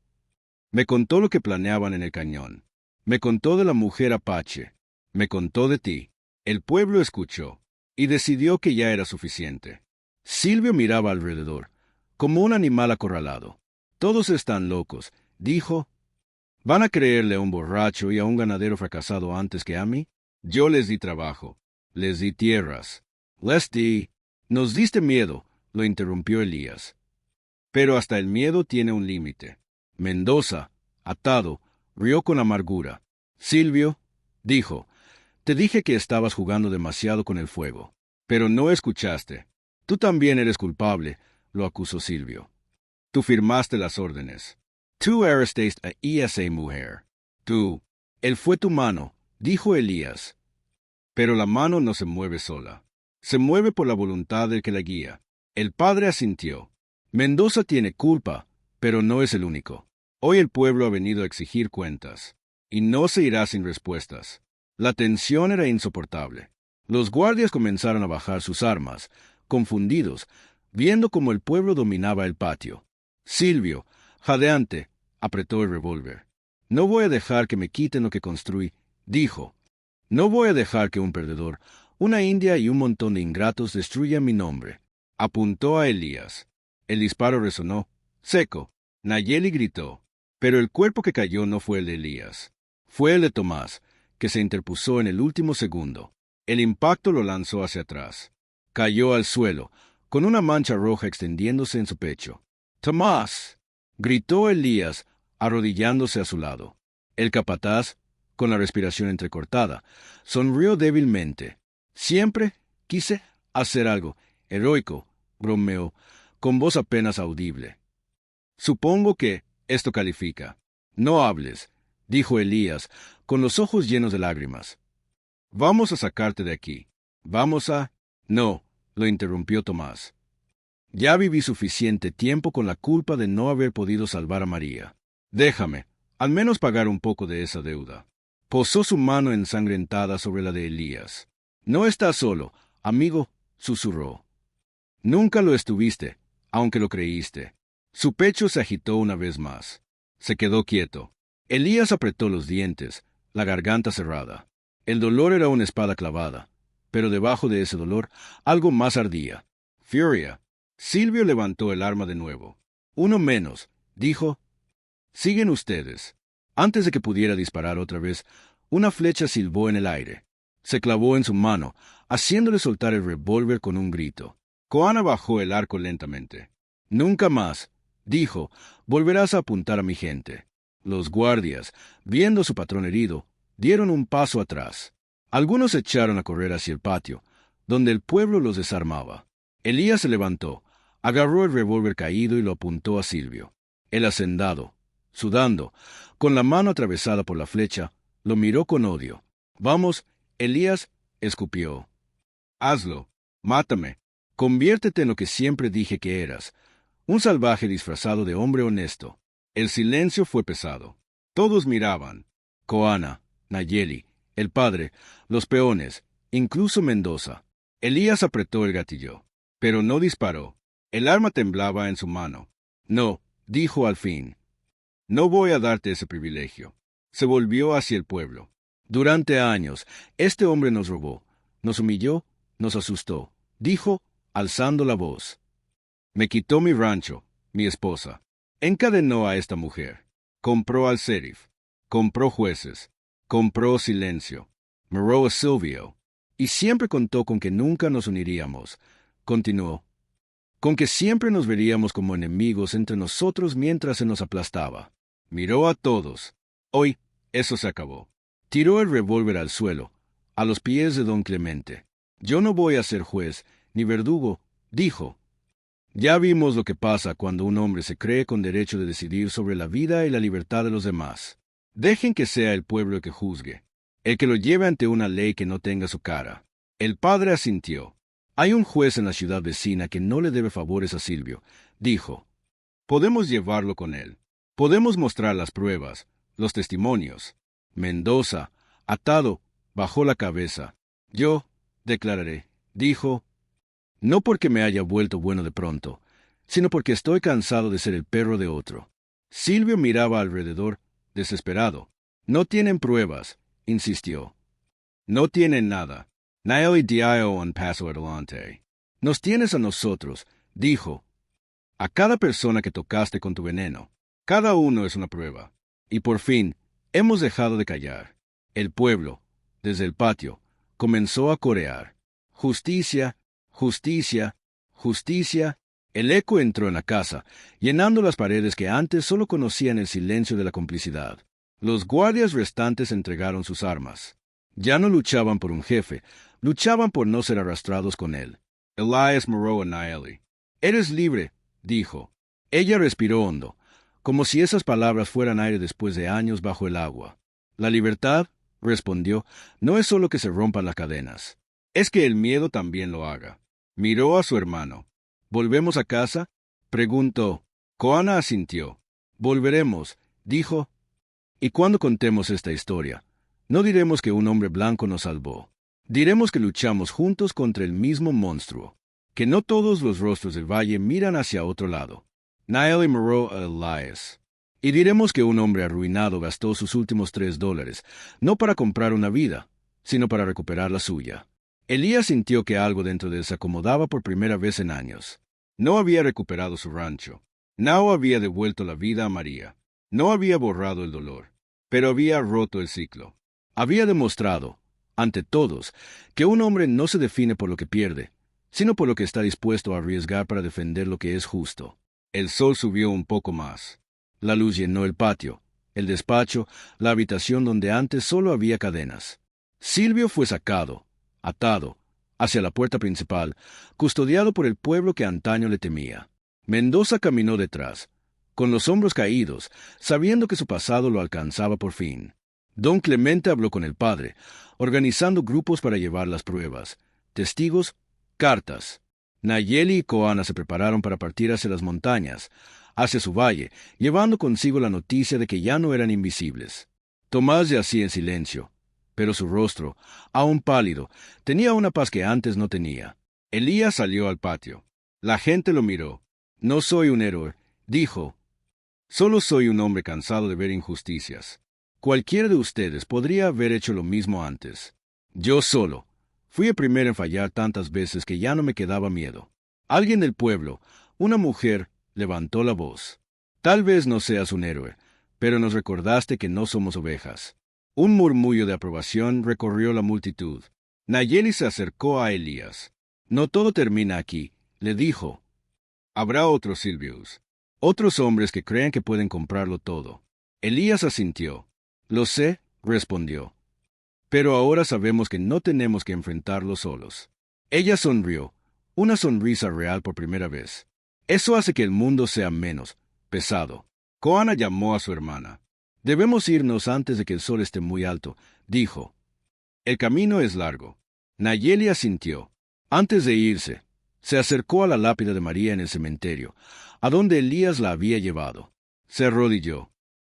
Me contó lo que planeaban en el cañón. Me contó de la mujer Apache. Me contó de ti. El pueblo escuchó y decidió que ya era suficiente. Silvio miraba alrededor, como un animal acorralado. Todos están locos, dijo. ¿Van a creerle a un borracho y a un ganadero fracasado antes que a mí? Yo les di trabajo, les di tierras, Nos diste miedo, lo interrumpió Elías. Pero hasta el miedo tiene un límite. Mendoza, atado, rió con amargura. Silvio, dijo, te dije que estabas jugando demasiado con el fuego. Pero no escuchaste. Tú también eres culpable, lo acusó Silvio. Tú firmaste las órdenes. Tú arrestaste a esa mujer. Tú. Él fue tu mano, dijo Elías. Pero la mano no se mueve sola. Se mueve por la voluntad del que la guía. El padre asintió. Mendoza tiene culpa, pero no es el único. Hoy el pueblo ha venido a exigir cuentas. Y no se irá sin respuestas. La tensión era insoportable. Los guardias comenzaron a bajar sus armas, confundidos, viendo cómo el pueblo dominaba el patio. Silvio, jadeante, apretó el revólver. No voy a dejar que me quiten lo que construí, dijo. No voy a dejar que un perdedor, una india y un montón de ingratos destruyan mi nombre. Apuntó a Elías. El disparo resonó, seco. Nayeli gritó. Pero el cuerpo que cayó no fue el de Elías. Fue el de Tomás, que se interpuso en el último segundo. El impacto lo lanzó hacia atrás. Cayó al suelo, con una mancha roja extendiéndose en su pecho. ¡Tomás! Gritó Elías, arrodillándose a su lado. El capataz, con la respiración entrecortada, sonrió débilmente. Siempre quise hacer algo heroico, bromeó, con voz apenas audible. Supongo que esto califica. No hables, dijo Elías, con los ojos llenos de lágrimas. Vamos a sacarte de aquí. Vamos a... No, lo interrumpió Tomás. Ya viví suficiente tiempo con la culpa de no haber podido salvar a María. Déjame, al menos pagar un poco de esa deuda. Posó su mano ensangrentada sobre la de Elías. No estás solo, amigo, susurró. Nunca lo estuviste, aunque lo creíste. Su pecho se agitó una vez más. Se quedó quieto. Elías apretó los dientes, la garganta cerrada. El dolor era una espada clavada, pero debajo de ese dolor algo más ardía. Furia. Silvio levantó el arma de nuevo. Uno menos, dijo. Siguen ustedes. Antes de que pudiera disparar otra vez, una flecha silbó en el aire. Se clavó en su mano, haciéndole soltar el revólver con un grito. Koana bajó el arco lentamente. Nunca más, dijo, volverás a apuntar a mi gente. Los guardias, viendo a su patrón herido, dieron un paso atrás. Algunos se echaron a correr hacia el patio, donde el pueblo los desarmaba. Elías se levantó, agarró el revólver caído y lo apuntó a Silvio. El hacendado, sudando, con la mano atravesada por la flecha, Lo miró con odio. Vamos, Elías, escupió. Hazlo. Mátame. Conviértete en lo que siempre dije que eras. Un salvaje disfrazado de hombre honesto. El silencio fue pesado. Todos miraban. Koana, Nayeli, el padre, los peones, incluso Mendoza. Elías apretó el gatillo, pero no disparó. El arma temblaba en su mano. No, dijo al fin. No voy a darte ese privilegio. Se volvió hacia el pueblo. Durante años, este hombre nos robó, nos humilló, nos asustó, dijo, alzando la voz. Me quitó mi rancho, mi esposa. Encadenó a esta mujer. Compró al sheriff. Compró jueces. Compró silencio. Moró a Silvio. Y siempre contó con que nunca nos uniríamos. Continuó. Con que siempre nos veríamos como enemigos entre nosotros mientras se nos aplastaba. Miró a todos. Hoy, eso se acabó. Tiró el revólver al suelo, a los pies de don Clemente. Yo no voy a ser juez, ni verdugo, dijo. Ya vimos lo que pasa cuando un hombre se cree con derecho de decidir sobre la vida y la libertad de los demás. Dejen que sea el pueblo el que juzgue, el que lo lleve ante una ley que no tenga su cara. El padre asintió. Hay un juez en la ciudad vecina que no le debe favores a Silvio, dijo. Podemos llevarlo con él. Podemos mostrar las pruebas, los testimonios. Mendoza, atado, bajó la cabeza. Yo declararé, dijo, no porque me haya vuelto bueno de pronto, sino porque estoy cansado de ser el perro de otro. Silvio miraba alrededor, desesperado. No tienen pruebas, insistió. No tienen nada. Nail dio un paso adelante. Nos tienes a nosotros, dijo. A cada persona que tocaste con tu veneno. Cada uno es una prueba. Y por fin, hemos dejado de callar. El pueblo, desde el patio, comenzó a corear. Justicia, justicia, justicia. El eco entró en la casa, llenando las paredes que antes solo conocían el silencio de la complicidad. Los guardias restantes entregaron sus armas. Ya no luchaban por un jefe, luchaban por no ser arrastrados con él. Elias miró a Nayeli. Eres libre, dijo. Ella respiró hondo, como si esas palabras fueran aire después de años bajo el agua. La libertad, respondió, no es solo que se rompan las cadenas. Es que el miedo también lo haga. Miró a su hermano. ¿Volvemos a casa? Preguntó. Koana asintió. Volveremos, dijo. Y cuando contemos esta historia, no diremos que un hombre blanco nos salvó. Diremos que luchamos juntos contra el mismo monstruo. Que no todos los rostros del valle miran hacia otro lado. Nayeli miró a Elias. Y diremos que un hombre arruinado gastó sus últimos $3, no para comprar una vida, sino para recuperar la suya. Elías sintió que algo dentro de él se acomodaba por primera vez en años. No había recuperado su rancho. No había devuelto la vida a María. No había borrado el dolor. Pero había roto el ciclo. Había demostrado, ante todos, que un hombre no se define por lo que pierde, sino por lo que está dispuesto a arriesgar para defender lo que es justo. El sol subió un poco más. La luz llenó el patio, el despacho, la habitación donde antes solo había cadenas. Silvio fue sacado, atado, hacia la puerta principal, custodiado por el pueblo que antaño le temía. Mendoza caminó detrás, con los hombros caídos, sabiendo que su pasado lo alcanzaba por fin. Don Clemente habló con el padre, organizando grupos para llevar las pruebas, testigos, cartas. Nayeli y Koana se prepararon para partir hacia las montañas, hacia su valle, llevando consigo la noticia de que ya no eran invisibles. Tomás yacía en silencio, pero su rostro, aún pálido, tenía una paz que antes no tenía. Elías salió al patio. La gente lo miró. No soy un héroe, dijo. Solo soy un hombre cansado de ver injusticias. Cualquiera de ustedes podría haber hecho lo mismo antes. Yo solo. Fui el primero en fallar tantas veces que ya no me quedaba miedo. Alguien del pueblo, una mujer, levantó la voz. Tal vez no seas un héroe, pero nos recordaste que no somos ovejas. Un murmullo de aprobación recorrió la multitud. Nayeli se acercó a Elías. No todo termina aquí, le dijo. Habrá otros Silvios. Otros hombres que crean que pueden comprarlo todo. Elías asintió. Lo sé, respondió. Pero ahora sabemos que no tenemos que enfrentarlo solos. Ella sonrió, una sonrisa real por primera vez. Eso hace que el mundo sea menos pesado. Koana llamó a su hermana. Debemos irnos antes de que el sol esté muy alto, dijo. El camino es largo. Nayeli asintió. Antes de irse, se acercó a la lápida de María en el cementerio, a donde Elías la había llevado. Se arrodilló.